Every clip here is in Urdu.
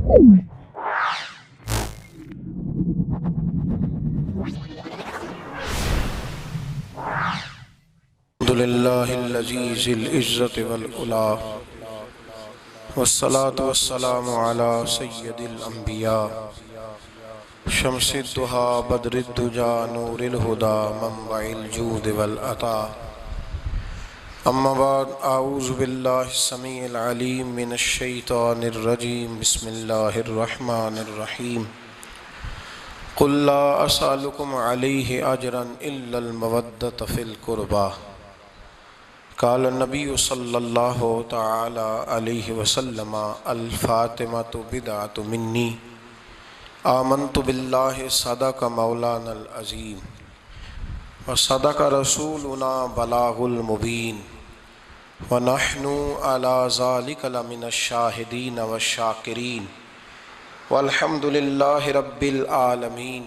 الحمدللہ الذی ذی العزت والعلا والصلاة والسلام علی سید الانبیاء شمس الضحا بدر الدجا نور الہدا منبع الجود والعطا اما بعد اعوذ باللہ السمیع العلیم من الشیطان الرجیم بسم اللہ الرحمن الرحیم قل لا اسألکم علیہ اجرا الا المودۃ فی القربى قال النبی صلی اللہ تعالی علیہ وسلم الفاطمۃ بدعۃ منی آمنت باللہ صدق مولانا العظیم وصدق رسولنا بلاغ المبین ونحن علی ذلک لمن الشاہدین والشاکرین والحمد للہ رب العالمین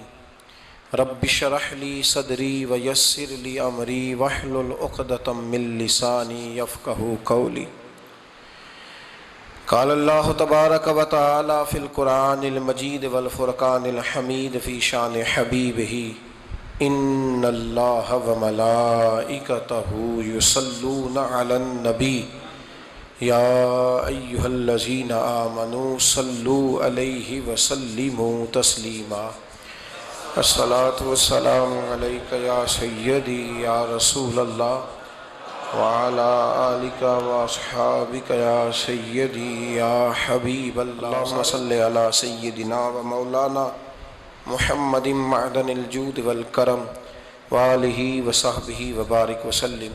رب اشرح لی صدری ویسر لی امری واحلل عقدۃ من لسانی یفقہوا قولی قال اللہ تبارک و تعالی فی القرآن المجید والفرقان الحمید فی شان حبیبہ ان اللہ وملائکتہ یصلون علی النبی یا ایہا الذین آمنوا صلوا علیہ وسلموا تسلیما الصلاة والسلام علیکہ یا سیدی یا رسول اللہ وعلا آلکہ واصحابکہ یا سیدی یا حبیب اللہ اللہم صلی علی سیدنا و مولانا محمد معدن الجود والکرم وآلہ وصحبہ وبارک وسلم۔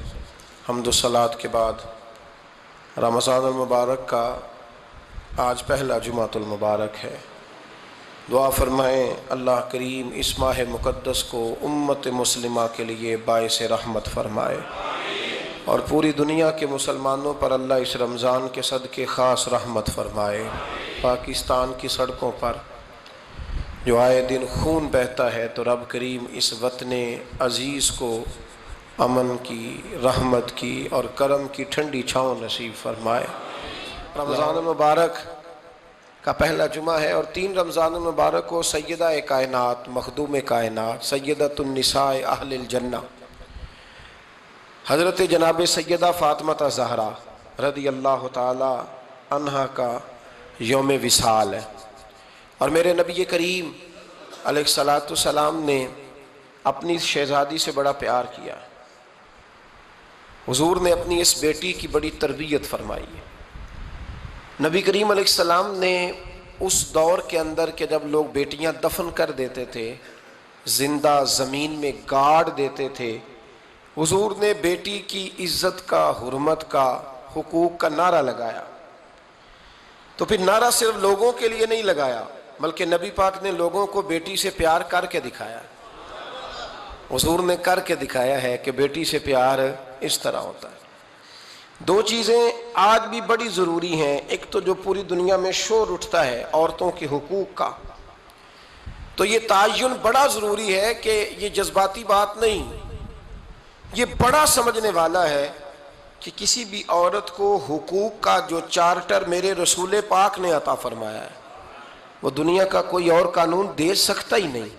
حمد و صلاة کے بعد رمضان المبارک کا آج پہلا جمعۃ المبارک ہے۔ دعا فرمائیں اللہ کریم اس ماہ مقدس کو امت مسلمہ کے لیے باعث رحمت فرمائے اور پوری دنیا کے مسلمانوں پر اللہ اس رمضان کے صدقے خاص رحمت فرمائے۔ پاکستان کی سڑکوں پر جو آئے دن خون بہتا ہے تو رب کریم اس وطن عزیز کو امن کی، رحمت کی اور کرم کی ٹھنڈی چھاؤں نصیب فرمائے۔ رمضان المبارک کا پہلا جمعہ ہے اور 3 رمضان المبارک کو سیدہ کائنات، مخدوم کائنات، سیدۃ النساء اہل الجنہ حضرت جناب سیدہ فاطمہ زہرا رضی اللہ تعالی عنہا کا یوم وصال ہے، اور میرے نبی کریم علیہ الصلاۃ والسلام نے اپنی شہزادی سے بڑا پیار کیا۔ حضور نے اپنی اس بیٹی کی بڑی تربیت فرمائی ہے۔ نبی کریم علیہ السلام نے اس دور کے اندر کہ جب لوگ بیٹیاں دفن کر دیتے تھے، زندہ زمین میں گاڑ دیتے تھے، حضور نے بیٹی کی عزت کا، حرمت کا، حقوق کا نعرہ لگایا۔ تو پھر نعرہ صرف لوگوں کے لیے نہیں لگایا بلکہ نبی پاک نے لوگوں کو بیٹی سے پیار کر کے دکھایا۔ حضور نے کر کے دکھایا ہے کہ بیٹی سے پیار اس طرح ہوتا ہے۔ 2 چیزیں آج بھی بڑی ضروری ہیں۔ ایک تو جو پوری دنیا میں شور اٹھتا ہے عورتوں کے حقوق کا، تو یہ تعین بڑا ضروری ہے کہ یہ جذباتی بات نہیں، یہ بڑا سمجھنے والا ہے کہ کسی بھی عورت کو حقوق کا جو چارٹر میرے رسول پاک نے عطا فرمایا ہے وہ دنیا کا کوئی اور قانون دے سکتا ہی نہیں،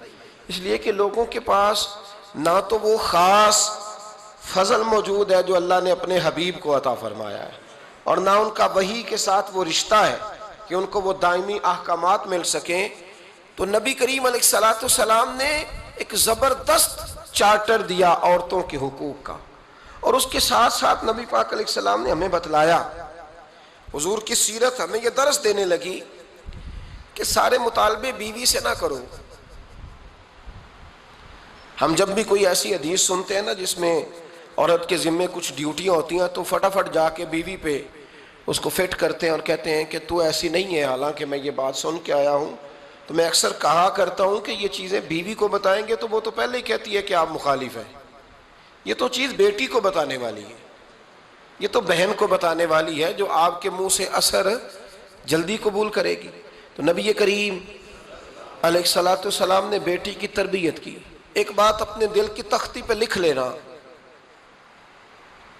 اس لیے کہ لوگوں کے پاس نہ تو وہ خاص فضل موجود ہے جو اللہ نے اپنے حبیب کو عطا فرمایا ہے، اور نہ ان کا وحی کے ساتھ وہ رشتہ ہے کہ ان کو وہ دائمی احکامات مل سکیں۔ تو نبی کریم علیہ الصلاۃ والسلام نے ایک زبردست چارٹر دیا عورتوں کے حقوق کا، اور اس کے ساتھ ساتھ نبی پاک علیہ السلام نے ہمیں بتلایا، حضور کی سیرت ہمیں یہ درس دینے لگی کہ سارے مطالبے بیوی سے نہ کرو۔ ہم جب بھی کوئی ایسی حدیث سنتے ہیں نا جس میں عورت کے ذمے کچھ ڈیوٹیاں ہوتی ہیں تو فٹافٹ جا کے بیوی پہ اس کو فٹ کرتے ہیں اور کہتے ہیں کہ تو ایسی نہیں ہے، حالانکہ میں یہ بات سن کے آیا ہوں۔ تو میں اکثر کہا کرتا ہوں کہ یہ چیزیں بیوی کو بتائیں گے تو وہ تو پہلے ہی کہتی ہے کہ آپ مخالف ہیں، یہ تو چیز بیٹی کو بتانے والی ہے، یہ تو بہن کو بتانے والی ہے جو آپ کے منہ سے اثر جلدی قبول کرے گی۔ تو نبی کریم علیہ الصلاۃ والسلام نے بیٹی کی تربیت کی۔ ایک بات اپنے دل کی تختی پہ لکھ لینا،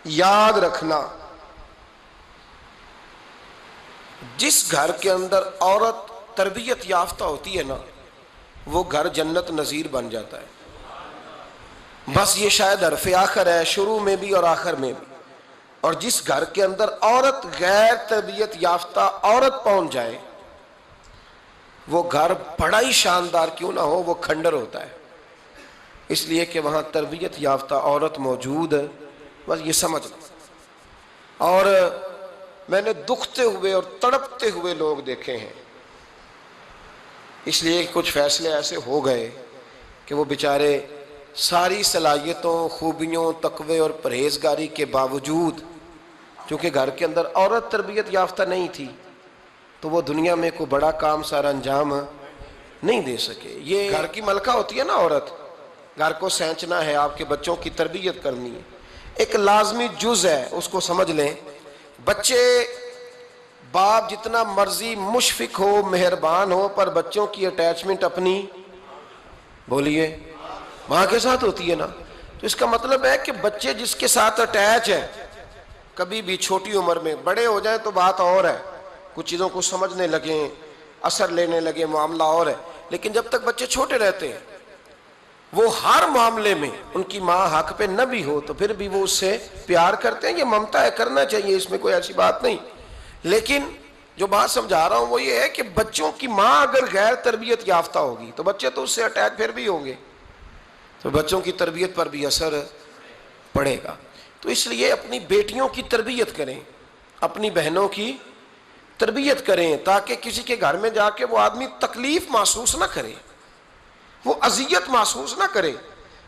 یاد رکھنا، جس گھر کے اندر عورت تربیت یافتہ ہوتی ہے نا، وہ گھر جنت نظیر بن جاتا ہے۔ بس یہ شاید حرف آخر ہے، شروع میں بھی اور آخر میں بھی۔ اور جس گھر کے اندر عورت غیر تربیت یافتہ عورت پہنچ جائے، وہ گھر بڑا ہی شاندار کیوں نہ ہو، وہ کھنڈر ہوتا ہے، اس لیے کہ وہاں تربیت یافتہ عورت موجود ہے۔ بس یہ سمجھ لو۔ اور میں نے دکھتے ہوئے اور تڑپتے ہوئے لوگ دیکھے ہیں، اس لیے کچھ فیصلے ایسے ہو گئے کہ وہ بیچارے ساری صلاحیتوں، خوبیوں، تقوی اور پرہیزگاری کے باوجود، چونکہ گھر کے اندر عورت تربیت یافتہ نہیں تھی، تو وہ دنیا میں کوئی بڑا کام سارا انجام نہیں دے سکے۔ یہ گھر کی ملکہ ہوتی ہے نا عورت، گھر کو سینچنا ہے، آپ کے بچوں کی تربیت کرنی ہے، ایک لازمی جز ہے، اس کو سمجھ لیں۔ بچے باپ جتنا مرضی مشفق ہو، مہربان ہو، پر بچوں کی اٹیچمنٹ اپنی، بولیے، ماں کے ساتھ ہوتی ہے نا۔ تو اس کا مطلب ہے کہ بچے جس کے ساتھ اٹیچ ہے، کبھی بھی چھوٹی عمر میں، بڑے ہو جائیں تو بات اور ہے، کچھ چیزوں کو سمجھنے لگیں، اثر لینے لگے، معاملہ اور ہے، لیکن جب تک بچے چھوٹے رہتے ہیں، وہ ہر معاملے میں ان کی ماں حق پہ نہ بھی ہو تو پھر بھی وہ اس سے پیار کرتے ہیں۔ یہ ممتا ہے، کرنا چاہیے، اس میں کوئی ایسی بات نہیں، لیکن جو بات سمجھا رہا ہوں وہ یہ ہے کہ بچوں کی ماں اگر غیر تربیت یافتہ ہوگی تو بچے تو اس سے اٹیچ پھر بھی ہوں گے، تو بچوں کی تربیت پر بھی اثر پڑے گا۔ تو اس لیے اپنی بیٹیوں کی تربیت کریں، اپنی بہنوں کی تربیت کریں، تاکہ کسی کے گھر میں جا کے وہ آدمی تکلیف محسوس نہ کرے، وہ اذیت محسوس نہ کرے،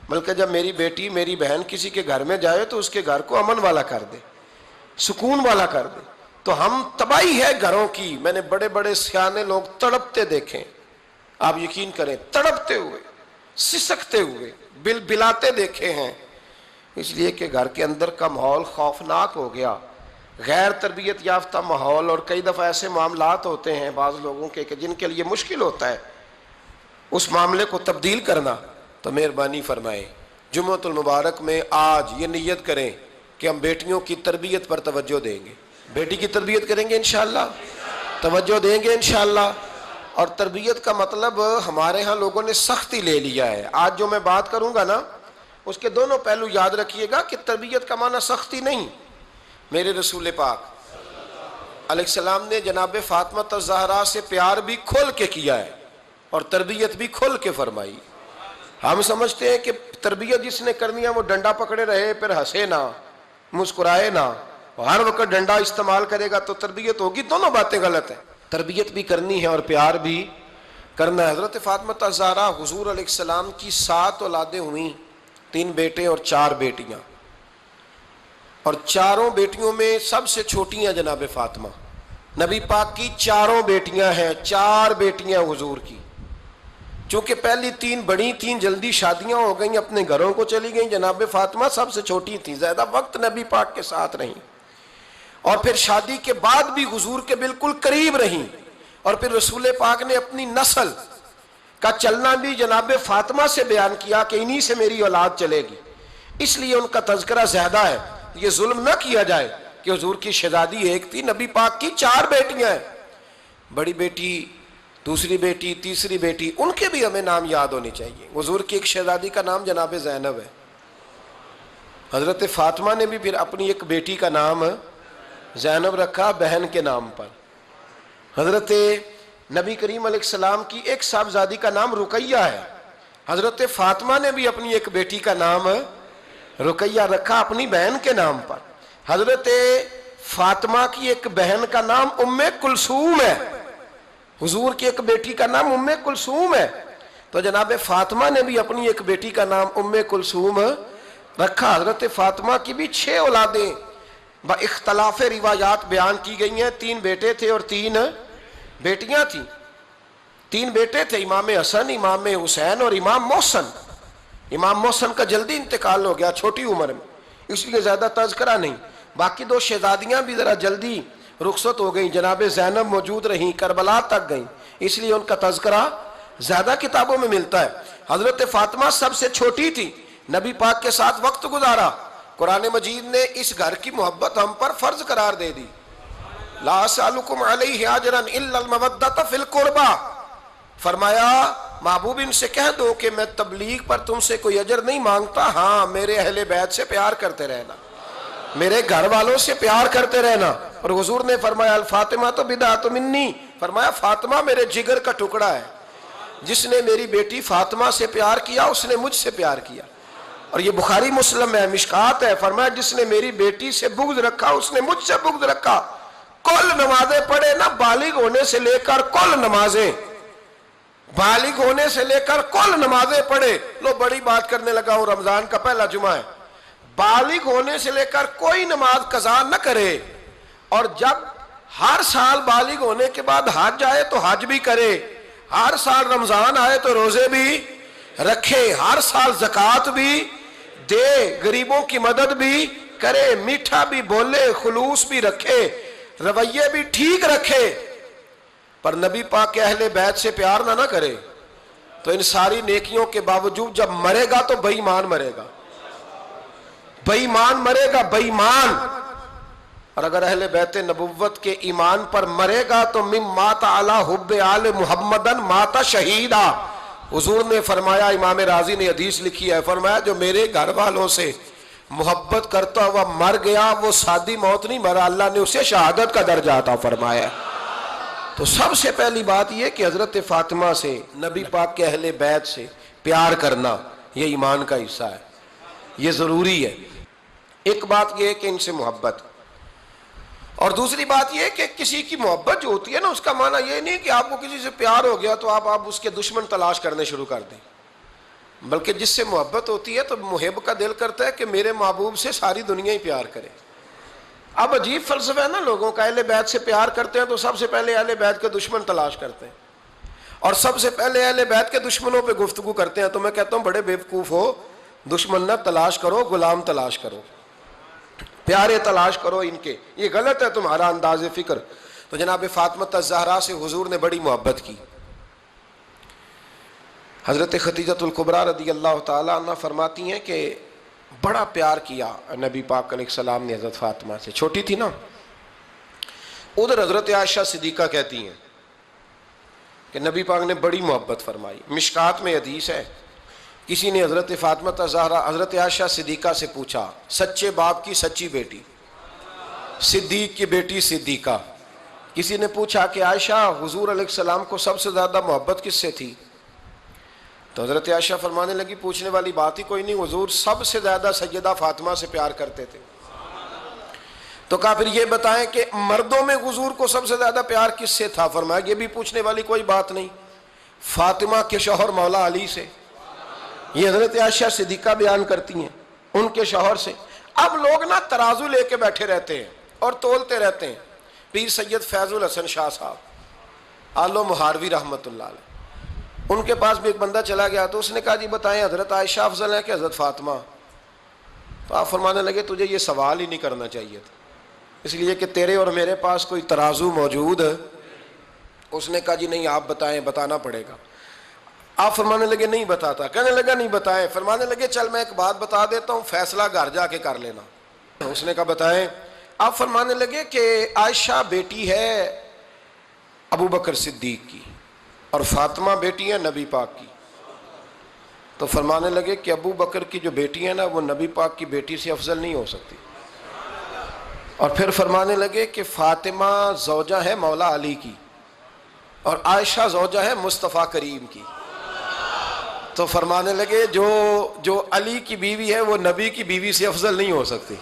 بلکہ جب میری بیٹی، میری بہن کسی کے گھر میں جائے تو اس کے گھر کو امن والا کر دے، سکون والا کر دے۔ تو ہم تباہی ہے گھروں کی، میں نے بڑے بڑے سیانے لوگ تڑپتے دیکھیں، آپ یقین کریں، تڑپتے ہوئے، سسکتے ہوئے، بلاتے دیکھے ہیں، اس لیے کہ گھر کے اندر کا ماحول خوفناک ہو گیا، غیر تربیت یافتہ ماحول۔ اور کئی دفعہ ایسے معاملات ہوتے ہیں بعض لوگوں کے کہ جن کے لیے مشکل ہوتا ہے اس معاملے کو تبدیل کرنا، تو مہربانی فرمائے جمعۃ المبارک میں آج یہ نیت کریں کہ ہم بیٹیوں کی تربیت پر توجہ دیں گے، بیٹی کی تربیت کریں گے انشاءاللہ، توجہ دیں گے انشاءاللہ۔ اور تربیت کا مطلب ہمارے ہاں لوگوں نے سختی لے لیا ہے۔ آج جو میں بات کروں گا نا، اس کے دونوں پہلو یاد رکھیے گا کہ تربیت کا معنی سختی نہیں۔ میرے رسول پاک علیہ السلام نے جناب فاطمہ الزہرا سے پیار بھی کھول کے کیا ہے اور تربیت بھی کھول کے فرمائی۔ ہم سمجھتے ہیں کہ تربیت جس نے کرنی ہے وہ ڈنڈا پکڑے رہے، پھر ہنسے نہ، مسکرائے نہ، ہر وقت ڈنڈا استعمال کرے گا تو تربیت ہوگی۔ دونوں باتیں غلط ہیں، تربیت بھی کرنی ہے اور پیار بھی کرنا ہے۔ حضرت فاطمہ الزہرا حضور علیہ السلام کی 7 اولادیں ہوئیں، 3 بیٹے اور 4 بیٹیاں، اور چاروں بیٹیوں میں سب سے چھوٹی ہیں جناب فاطمہ۔ نبی پاک کی 4 بیٹیاں ہیں، 4 بیٹیاں حضور کی، چونکہ پہلی 3 بڑی تھیں، جلدی شادیاں ہو گئیں، اپنے گھروں کو چلی گئیں، جناب فاطمہ سب سے چھوٹی تھیں، زیادہ وقت نبی پاک کے ساتھ رہیں، اور پھر شادی کے بعد بھی حضور کے بالکل قریب رہیں، اور پھر رسول پاک نے اپنی نسل کا چلنا بھی جناب فاطمہ سے بیان کیا کہ انہی سے میری اولاد چلے گی، اس لیے ان کا تذکرہ زیادہ ہے۔ یہ ظلم نہ کیا جائے کہ حضور کی شہزادی ایک تھی، نبی پاک کی 4 بیٹیاں ہیں، بڑی بیٹی، دوسری بیٹی، تیسری بیٹی، ان کے بھی ہمیں نام یاد ہونے چاہیے۔ حضور کی ایک شہزادی کا نام جناب زینب ہے، حضرت فاطمہ نے بھی پھر اپنی ایک بیٹی کا نام زینب رکھا بہن کے نام پر۔ حضرت نبی کریم علیہ السلام کی ایک صاحبزادی کا نام رقیہ ہے، حضرت فاطمہ نے بھی اپنی ایک بیٹی کا نام رقیہ رکھا اپنی بہن کے نام پر۔ حضرت فاطمہ کی ایک بہن کا نام ام کلثوم ہے، حضور کی ایک بیٹی کا نام ام کلثوم ہے، تو جناب فاطمہ نے بھی اپنی ایک بیٹی کا نام ام کلثوم رکھا۔ حضرت فاطمہ کی بھی 6 اولادیں با اختلاف روایات بیان کی گئی ہیں، 3 بیٹے تھے اور 3 بیٹیاں تھیں۔ 3 بیٹے تھے، امام حسن، امام حسین اور امام محسن۔ امام محسن کا جلدی انتقال ہو گیا چھوٹی عمر میں، اس لیے زیادہ تذکرہ نہیں۔ باقی 2 شہزادیاں بھی ذرا جلدی رخصت ہو گئیں، جناب زینب موجود رہیں، کربلا تک گئیں، اس لیے ان کا تذکرہ زیادہ کتابوں میں ملتا ہے۔ حضرت فاطمہ سب سے چھوٹی تھی، نبی پاک کے ساتھ وقت گزارا، قرآن مجید نے اس گھر کی محبت ہم پر فرض قرار دے دی۔ لا اسألکم علیہ اجرا الا المودۃ فی القربى، فرمایا محبوب ان سے کہہ دو کہ میں تبلیغ پر تم سے کوئی اجر نہیں مانگتا، ہاں میرے اہل بیت سے پیار کرتے رہنا، میرے گھر والوں سے پیار کرتے رہنا۔ اور حضور نے فرمایا الفاطمہ تو بدعۃ منی، فرمایا فاطمہ میرے جگر کا ٹکڑا ہے، جس نے میری بیٹی فاطمہ سے پیار کیا اس نے مجھ سے پیار کیا۔ اور یہ بخاری مسلم ہے، مشکات ہے، فرمایا جس نے میری بیٹی سے بغض رکھا اس نے مجھ سے بغض رکھا۔ کل نمازیں پڑھے نا، بالغ ہونے سے لے کر کل نمازیں، بالغ ہونے سے لے کر کل نمازیں پڑھے۔ لو بڑی بات کرنے لگا ہوں، رمضان کا پہلا جمعہ ہے، بالغ ہونے سے لے کر کوئی نماز قضا نہ کرے، اور جب ہر سال بالغ ہونے کے بعد حج آئے تو حج بھی کرے، ہر سال رمضان آئے تو روزے بھی رکھے، ہر سال زکوٰۃ بھی دے، غریبوں کی مدد بھی کرے، میٹھا بھی بولے، خلوص بھی رکھے، رویے بھی ٹھیک رکھے، پر نبی پاک کے اہل بیت سے پیار نہ کرے تو ان ساری نیکیوں کے باوجود جب مرے گا تو بے ایمان مرے گا، بے ایمان مرے گا، بے ایمان۔ اور اگر اہل بیت نبوت کے ایمان پر مرے گا تو من مات علی حب آل محمدن مات شہیدا۔ حضور نے فرمایا، امام رازی نے حدیث لکھی ہے، فرمایا جو میرے گھر والوں سے محبت کرتا ہوا مر گیا وہ سادی موت نہیں مرا، اللہ نے اسے شہادت کا درجہ عطا فرمایا۔ تو سب سے پہلی بات یہ کہ حضرت فاطمہ سے، نبی پاک کے اہل بیت سے پیار کرنا یہ ایمان کا حصہ ہے، یہ ضروری ہے۔ ایک بات یہ ہے کہ ان سے محبت، اور دوسری بات یہ کہ کسی کی محبت جو ہوتی ہے نا، اس کا معنی یہ نہیں کہ آپ کو کسی سے پیار ہو گیا تو آپ اس کے دشمن تلاش کرنے شروع کر دیں، بلکہ جس سے محبت ہوتی ہے تو محب کا دل کرتا ہے کہ میرے محبوب سے ساری دنیا ہی پیار کرے۔ اب عجیب فلسفہ ہے نا لوگوں کا، اہل بیت سے پیار کرتے ہیں تو سب سے پہلے اہل بیت کے دشمن تلاش کرتے ہیں، اور سب سے پہلے اہل بیت کے دشمنوں پہ گفتگو کرتے ہیں۔ تو میں کہتا ہوں بڑے بیوقوف ہو، دشمن نہ تلاش کرو، غلام تلاش کرو، پیارے تلاش کرو ان کے، یہ غلط ہے تمہارا انداز فکر۔ تو جناب فاطمہ الزہرا سے حضور نے بڑی محبت کی۔ حضرت خدیجۃ الکبریٰ رضی اللہ تعالیٰ عنہ فرماتی ہیں کہ بڑا پیار کیا نبی پاک علیہ السلام نے حضرت فاطمہ سے، چھوٹی تھی نا۔ ادھر حضرت عائشہ صدیقہ کہتی ہیں کہ نبی پاک نے بڑی محبت فرمائی۔ مشکات میں حدیث ہے، کسی نے حضرت فاطمہ الزہرا حضرت عائشہ صدیقہ سے پوچھا، سچے باپ کی سچی بیٹی، صدیق کی بیٹی صدیقہ، کسی نے پوچھا کہ عائشہ حضور علیہ السلام کو سب سے زیادہ محبت کس سے تھی؟ تو حضرت عائشہ فرمانے لگی پوچھنے والی بات ہی کوئی نہیں، حضور سب سے زیادہ سیدہ فاطمہ سے پیار کرتے تھے۔ تو کہا پھر یہ بتائیں کہ مردوں میں حضور کو سب سے زیادہ پیار کس سے تھا؟ فرمایا یہ بھی پوچھنے والی کوئی بات نہیں، فاطمہ کے شوہر مولا علی سے۔ یہ حضرت عائشہ صدیقہ بیان کرتی ہیں ان کے شوہر سے۔ اب لوگ نا ترازو لے کے بیٹھے رہتے ہیں اور تولتے رہتے ہیں۔ پیر سید فیض الحسن شاہ صاحب آلو مہاروی رحمۃ اللہ علیہ، ان کے پاس بھی ایک بندہ چلا گیا تو اس نے کہا جی بتائیں حضرت عائشہ افضل ہے کہ حضرت فاطمہ؟ تو آپ فرمانے لگے تجھے یہ سوال ہی نہیں کرنا چاہیے تھا، اس لیے کہ تیرے اور میرے پاس کوئی ترازو موجود ہے۔ اس نے کہا جی نہیں آپ بتائیں، بتانا پڑے گا۔ آپ فرمانے لگے نہیں بتاتا، کہنے لگا نہیں بتائیں، فرمانے لگے چل میں ایک بات بتا دیتا ہوں، فیصلہ گھر جا کے کر لینا۔ اس نے کہا بتائیں۔ آپ فرمانے لگے کہ عائشہ بیٹی ہے ابو بکر صدیق کی اور فاطمہ بیٹی ہے نبی پاک کی۔ تو فرمانے لگے کہ ابو بکر کی جو بیٹی ہے نا وہ نبی پاک کی بیٹی سے افضل نہیں ہو سکتی۔ اور پھر فرمانے لگے کہ فاطمہ زوجہ ہے مولا علی کی اور عائشہ زوجہ ہے مصطفیٰ کریم کی۔ تو فرمانے لگے جو علی کی بیوی ہے وہ نبی کی بیوی سے افضل نہیں ہو سکتی۔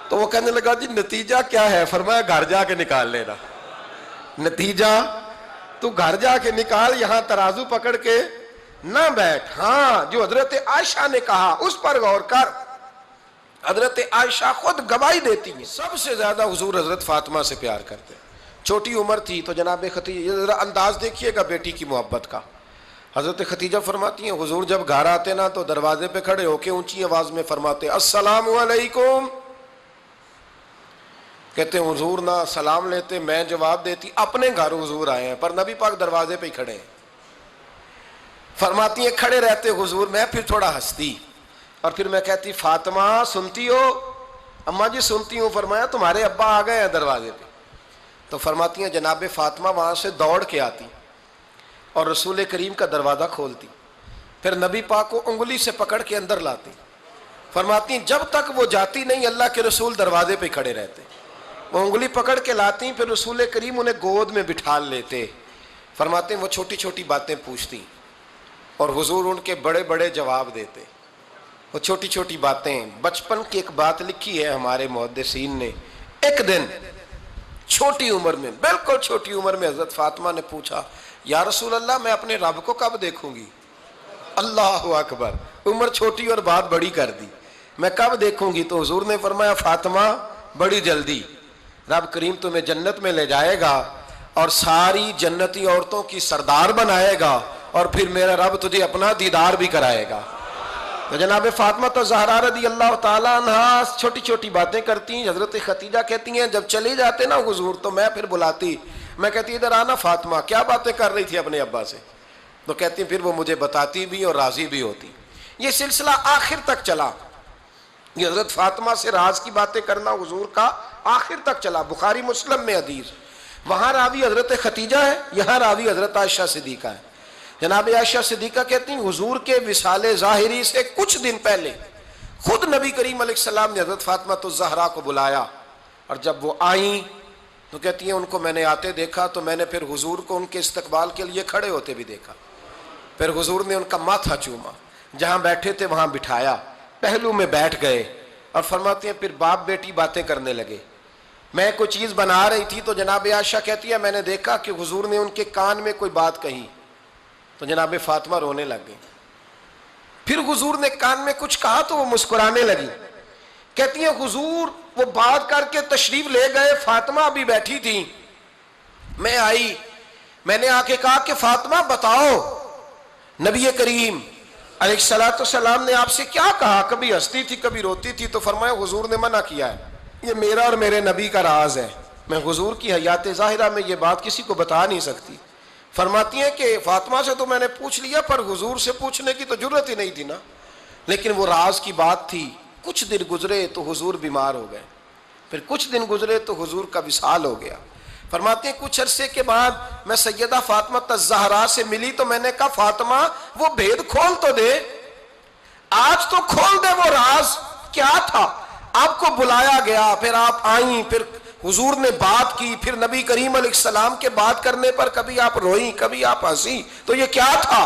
تو وہ کہنے لگا جی نتیجہ کیا ہے؟ فرمایا گھر جا کے نکال لینا، نتیجہ تو گھر جا کے نکال، یہاں ترازو پکڑ کے نہ بیٹھ۔ ہاں جو حضرت عائشہ نے کہا اس پر غور کر، حضرت عائشہ خود گواہی دیتی ہیں سب سے زیادہ حضور حضرت فاطمہ سے پیار کرتے۔ چھوٹی عمر تھی تو جناب خدیجہ، ذرا انداز دیکھیے گا بیٹی کی محبت کا۔ حضرت خدیجہ فرماتی ہیں حضور جب گھر آتے نا تو دروازے پہ کھڑے ہو کے اونچی آواز میں فرماتے السلام علیکم، کہتے ہیں حضور نہ سلام لیتے میں جواب دیتی، اپنے گھر حضور آئے ہیں پر نبی پاک دروازے پہ ہی کھڑے ہیں۔ فرماتی ہیں کھڑے رہتے حضور، میں پھر تھوڑا ہنستی اور پھر میں کہتی فاطمہ سنتی ہو؟ اماں جی سنتی ہوں۔ فرمایا تمہارے ابا آ گئے ہیں دروازے پہ۔ تو فرماتی ہیں جناب فاطمہ وہاں سے دوڑ کے آتی اور رسول کریم کا دروازہ کھولتی، پھر نبی پاک کو انگلی سے پکڑ کے اندر لاتی۔ فرماتی ہیں جب تک وہ جاتی نہیں اللہ کے رسول دروازے پہ کھڑے رہتے، وہ انگلی پکڑ کے لاتی، پھر رسول کریم انہیں گود میں بٹھا لیتے۔ فرماتے ہیں وہ چھوٹی چھوٹی باتیں پوچھتی اور حضور ان کے بڑے بڑے جواب دیتے۔ وہ چھوٹی چھوٹی باتیں، بچپن کی ایک بات لکھی ہے ہمارے محدثین نے، ایک دن چھوٹی عمر میں، بالکل چھوٹی عمر میں حضرت فاطمہ نے پوچھا یا رسول اللہ میں اپنے رب کو کب دیکھوں گی؟ اللہ اکبر، عمر چھوٹی اور بات بڑی کر دی، میں کب دیکھوں گی؟ تو حضور نے فرمایا فاطمہ بڑی جلدی، رب کریم تمہیں جنت میں لے جائے گا اور ساری جنتی عورتوں کی سردار بنائے گا، اور پھر میرا رب تجھے اپنا دیدار بھی کرائے گا۔ تو جناب فاطمہ تو زہرا رضی اللہ تعالیٰ عنہا چھوٹی چھوٹی باتیں کرتی ہیں۔ حضرت ختیجہ کہتی ہیں جب چلے جاتے نا حضور تو میں پھر بلاتی، میں کہتی ادھر آنا فاطمہ، کیا باتیں کر رہی تھی اپنے ابا سے؟ تو کہتی ہیں پھر وہ مجھے بتاتی بھی اور راضی بھی ہوتی۔ یہ سلسلہ آخر تک چلا، یہ حضرت فاطمہ سے راز کی باتیں کرنا حضور کا آخر تک چلا۔ بخاری مسلم میں حدیث، وہاں راوی حضرت ختیجہ ہے، یہاں راوی حضرت عائشہ صدیقہ ہے۔ جناب عائشہ صدیقہ کہتی ہیں حضور کے وصال ظاہری سے کچھ دن پہلے خود نبی کریم علیہ السلام نے حضرت فاطمہ الزہرا کو بلایا، اور جب وہ آئیں تو کہتی ہیں ان کو میں نے آتے دیکھا تو میں نے پھر حضور کو ان کے استقبال کے لیے کھڑے ہوتے بھی دیکھا، پھر حضور نے ان کا ماتھا چوما، جہاں بیٹھے تھے وہاں بٹھایا، پہلو میں بیٹھ گئے، اور فرماتے ہیں پھر باپ بیٹی باتیں کرنے لگے۔ میں کوئی چیز بنا رہی تھی تو جناب عائشہ کہتی ہے میں نے دیکھا کہ حضور نے ان کے کان میں کوئی بات کہی، تو جناب فاطمہ رونے لگ گئی۔ پھر حضور نے کان میں کچھ کہا تو وہ مسکرانے لگی۔ کہتی ہیں حضور وہ بات کر کے تشریف لے گئے، فاطمہ ابھی بیٹھی تھی، میں آئی، میں نے آ کے کہا کہ فاطمہ بتاؤ نبی کریم علیہ الصلوۃ والسلام نے آپ سے کیا کہا؟ کبھی ہنستی تھی کبھی روتی تھی، تو فرمایا حضور نے منع کیا ہے، یہ میرا اور میرے نبی کا راز ہے، میں حضور کی حیات ظاہرہ میں یہ بات کسی کو بتا نہیں سکتی۔ فرماتی ہیں کہ فاطمہ سے تو میں نے پوچھ لیا پر حضور سے پوچھنے کی تو جرت ہی نہیں تھی نا، لیکن وہ راز کی بات تھی۔ کچھ دن گزرے تو حضور بیمار ہو گئے، پھر کچھ دن گزرے تو حضور کا وصال ہو گیا۔ فرماتے ہیں کچھ عرصے کے بعد میں سیدہ فاطمہ الزہرا سے ملی تو میں نے کہا فاطمہ وہ بھید کھول تو دے، آج تو کھول دے وہ راز کیا تھا۔ آپ کو بلایا گیا، پھر آپ آئیں، پھر حضور نے بات کی، پھر نبی کریم علیہ السلام کے بات کرنے پر کبھی آپ روئیں کبھی آپ ہنسی، تو یہ کیا تھا؟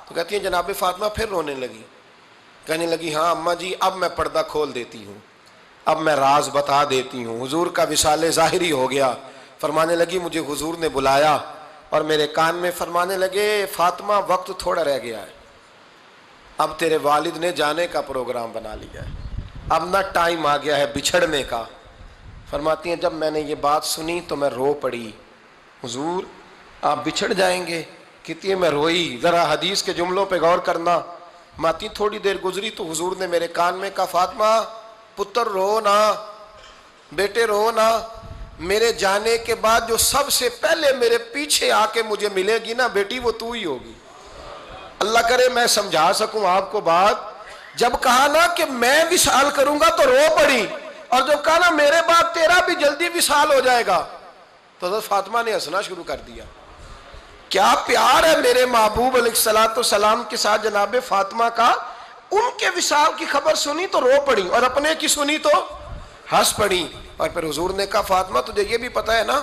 تو کہتی ہیں جناب فاطمہ پھر رونے لگی، کہنے لگی ہاں اماں جی اب میں پردہ کھول دیتی ہوں، اب میں راز بتا دیتی ہوں۔ حضور کا وصال ظاہری ہو گیا۔ فرمانے لگی مجھے حضور نے بلایا اور میرے کان میں فرمانے لگے فاطمہ وقت تھوڑا رہ گیا ہے، اب تیرے والد نے جانے کا پروگرام بنا لیا ہے، اب نہ ٹائم آ گیا ہے بچھڑنے کا۔ فرماتی ہیں جب میں نے یہ بات سنی تو میں رو پڑی، حضور آپ بچھڑ جائیں گے؟ کہتی ہے میں روئی۔ ذرا حدیث کے جملوں پہ غور کرنا، ماتی تھوڑی دیر گزری تو حضور نے میرے کان میں کہا فاطمہ پتر رو نا، بیٹے رو نا، میرے جانے کے بعد جو سب سے پہلے میرے پیچھے آ کے مجھے ملے گی نا بیٹی وہ تو ہی ہوگی۔ اللہ کرے میں سمجھا سکوں آپ کو بات، جب کہا نا کہ میں وصال کروں گا تو رو پڑی، اور جب کہا نا میرے بعد تیرا بھی جلدی وصال ہو جائے گا تو حضرت فاطمہ نے ہنسنا شروع کر دیا۔ کیا پیار ہے میرے محبوب علیہ الصلوۃ والسلام کے ساتھ جناب فاطمہ کا۔ ان کے وصال کی خبر سنی تو رو پڑی اور اپنے کی سنی تو ہنس پڑی۔ اور پھر حضور نے کہا فاطمہ تجھے یہ بھی پتہ ہے نا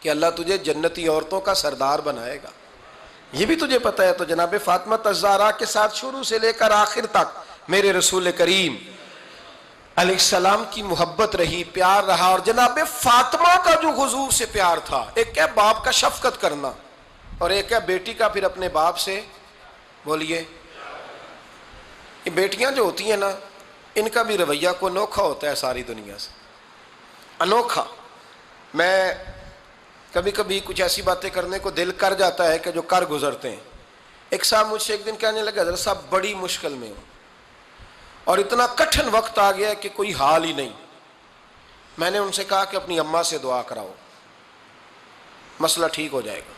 کہ اللہ تجھے جنتی عورتوں کا سردار بنائے گا، یہ بھی تجھے پتہ ہے؟ تو جناب فاطمہ الزہرا کے ساتھ شروع سے لے کر آخر تک میرے رسول کریم علیہ السلام کی محبت رہی، پیار رہا۔ اور جناب فاطمہ کا جو حضور سے پیار تھا، ایک ہے باپ کا شفقت کرنا اور ایک ہے بیٹی کا پھر اپنے باپ سے، بولیے، یہ بیٹیاں جو ہوتی ہیں نا ان کا بھی رویہ کو انوکھا ہوتا ہے ساری دنیا سے، انوکھا۔ میں کبھی کبھی کچھ ایسی باتیں کرنے کو دل کر جاتا ہے کہ جو کر گزرتے ہیں۔ ایک صاحب مجھ سے ایک دن کہنے لگا حضرت صاحب بڑی مشکل میں ہوں اور اتنا کٹھن وقت آ گیا کہ کوئی حال ہی نہیں۔ میں نے ان سے کہا کہ اپنی اماں سے دعا کراؤ، مسئلہ ٹھیک ہو جائے گا۔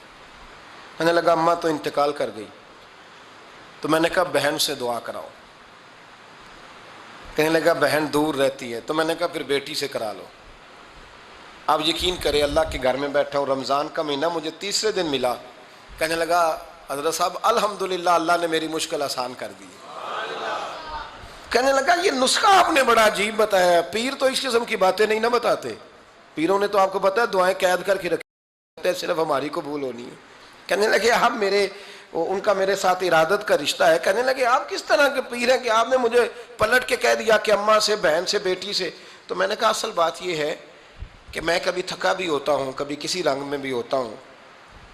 کہنے لگا اماں تو انتقال کر گئی۔ تو میں نے کہا بہن سے دعا کراؤ۔ کہنے لگا بہن دور رہتی ہے۔ تو میں نے کہا پھر بیٹی سے کرا لو۔ آپ یقین کریں اللہ کے گھر میں بیٹھا ہوں، رمضان کا مہینہ مجھے تیسرے دن ملا، کہنے لگا حضرت صاحب الحمدللہ اللہ نے میری مشکل آسان کر دی۔ کہنے لگا یہ نسخہ آپ نے بڑا عجیب بتایا، پیر تو اس قسم کی باتیں نہیں نہ بتاتے، پیروں نے تو آپ کو پتا ہے دعائیں قید کر کے رکھتے ہیں، صرف ہماری قبول ہونی ہے۔ کہنے لگے ہم ان کا میرے ساتھ ارادت کا رشتہ ہے۔ کہنے لگے آپ کس طرح کے پیر ہیں کہ آپ نے مجھے پلٹ کے کہہ دیا کہ اماں سے، بہن سے، بیٹی سے؟ تو میں نے کہا اصل بات یہ ہے کہ میں کبھی تھکا بھی ہوتا ہوں، کبھی کسی رنگ میں بھی ہوتا ہوں،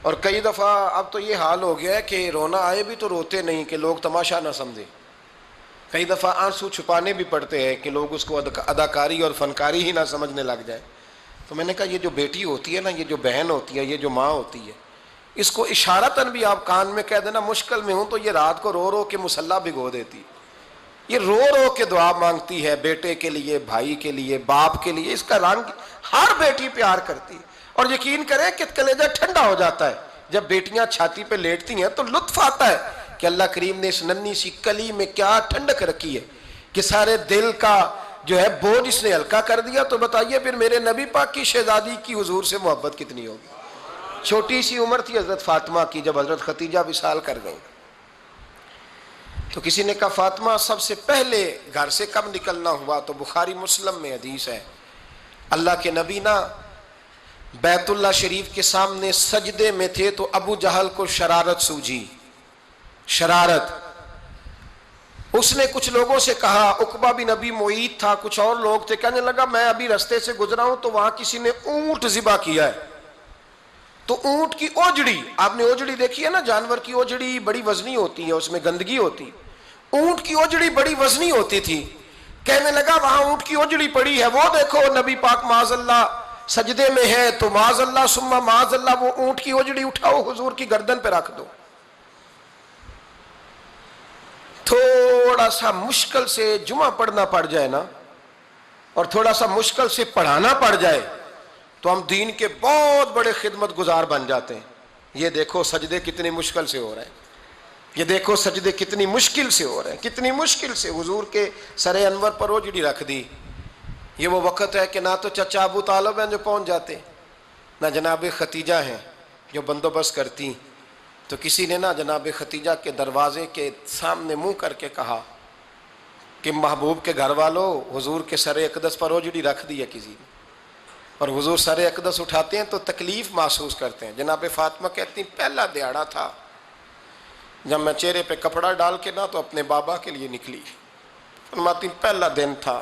اور کئی دفعہ اب تو یہ حال ہو گیا ہے کہ رونا آئے بھی تو روتے نہیں کہ لوگ تماشا نہ سمجھیں، کئی دفعہ آنسو چھپانے بھی پڑتے ہیں کہ لوگ اس کو اداکاری اور فنکاری ہی نہ سمجھنے لگ جائیں۔ تو میں نے کہا یہ جو بیٹی ہوتی ہے نا، یہ جو بہن ہوتی ہے، یہ جو ماں ہوتی ہے، اس کو اشارتاً بھی آپ کان میں کہہ دینا مشکل میں ہوں تو یہ رات کو رو رو کے مصلی بھگو دیتی، یہ رو رو کے دعا مانگتی ہے بیٹے کے لیے، بھائی کے لیے، باپ کے لیے، اس کا رنگ ہر بیٹی پیار کرتی ہے۔ اور یقین کریں کہ کلیجہ ٹھنڈا ہو جاتا ہے جب بیٹیاں چھاتی پہ لیٹتی ہیں تو لطف آتا ہے کہ اللہ کریم نے اس ننھی سی کلی میں کیا ٹھنڈک رکھی ہے کہ سارے دل کا جو ہے بوجھ اس نے ہلکا کر دیا۔ تو بتائیے پھر میرے نبی پاک کی شہزادی کی حضور سے محبت کتنی ہوگی۔ چھوٹی سی عمر تھی حضرت فاطمہ کی جب حضرت ختیجہ وصال کر گئیں، تو کسی نے کہا فاطمہ سب سے پہلے گھر سے کب نکلنا ہوا؟ تو بخاری مسلم میں حدیث ہے، اللہ کے نبی نا بیت اللہ شریف کے سامنے سجدے میں تھے تو ابو جہل کو شرارت سوجھی، شرارت۔ اس نے کچھ لوگوں سے کہا، عقبہ بن ابی معیط تھا، کچھ اور لوگ تھے، کہنے لگا میں ابھی رستے سے گزرا ہوں تو وہاں کسی نے اونٹ ذبح کیا ہے، تو اونٹ کی اوجڑی، آپ نے اوجڑی دیکھی ہے نا، جانور کی اوجڑی بڑی وزنی ہوتی ہے، اس میں گندگی ہوتی، اونٹ کی اوجڑی بڑی وزنی ہوتی تھی۔ کہنے لگا وہاں اونٹ کی اوجڑی پڑی ہے، وہ دیکھو نبی پاک معاذ اللہ سجدے میں ہے، تو معاذ اللہ ثم معاذ اللہ وہ اونٹ کی اوجڑی اٹھاؤ حضور کی گردن پہ رکھ دو۔ تھوڑا سا مشکل سے جمعہ پڑھنا پڑ جائے نا، اور تھوڑا سا مشکل سے پڑھانا پڑ جائے تو ہم دین کے بہت بڑے خدمت گزار بن جاتے ہیں۔ یہ دیکھو سجدے کتنی مشکل سے ہو رہے ہیں، یہ دیکھو سجدے کتنی مشکل سے ہو رہے ہیں، کتنی مشکل سے حضور کے سر انور پر اوجڑی رکھ دی۔ یہ وہ وقت ہے کہ نہ تو چچا ابو طالب ہیں جو پہنچ جاتے، نہ جناب ختیجہ ہیں جو بندوبست کرتی، تو کسی نے نا جناب ختیجہ کے دروازے کے سامنے منہ کر کے کہا کہ محبوب کے گھر والوں حضور کے سر اقدس پر اوجڑی رکھ دی ہے کسی نے، اور حضور سر اقدس اٹھاتے ہیں تو تکلیف محسوس کرتے ہیں۔ جناب فاطمہ کہتی ہیں پہلا دیہڑا تھا جب میں چہرے پہ کپڑا ڈال کے نا تو اپنے بابا کے لیے نکلی، فرماتی پہلا دن تھا،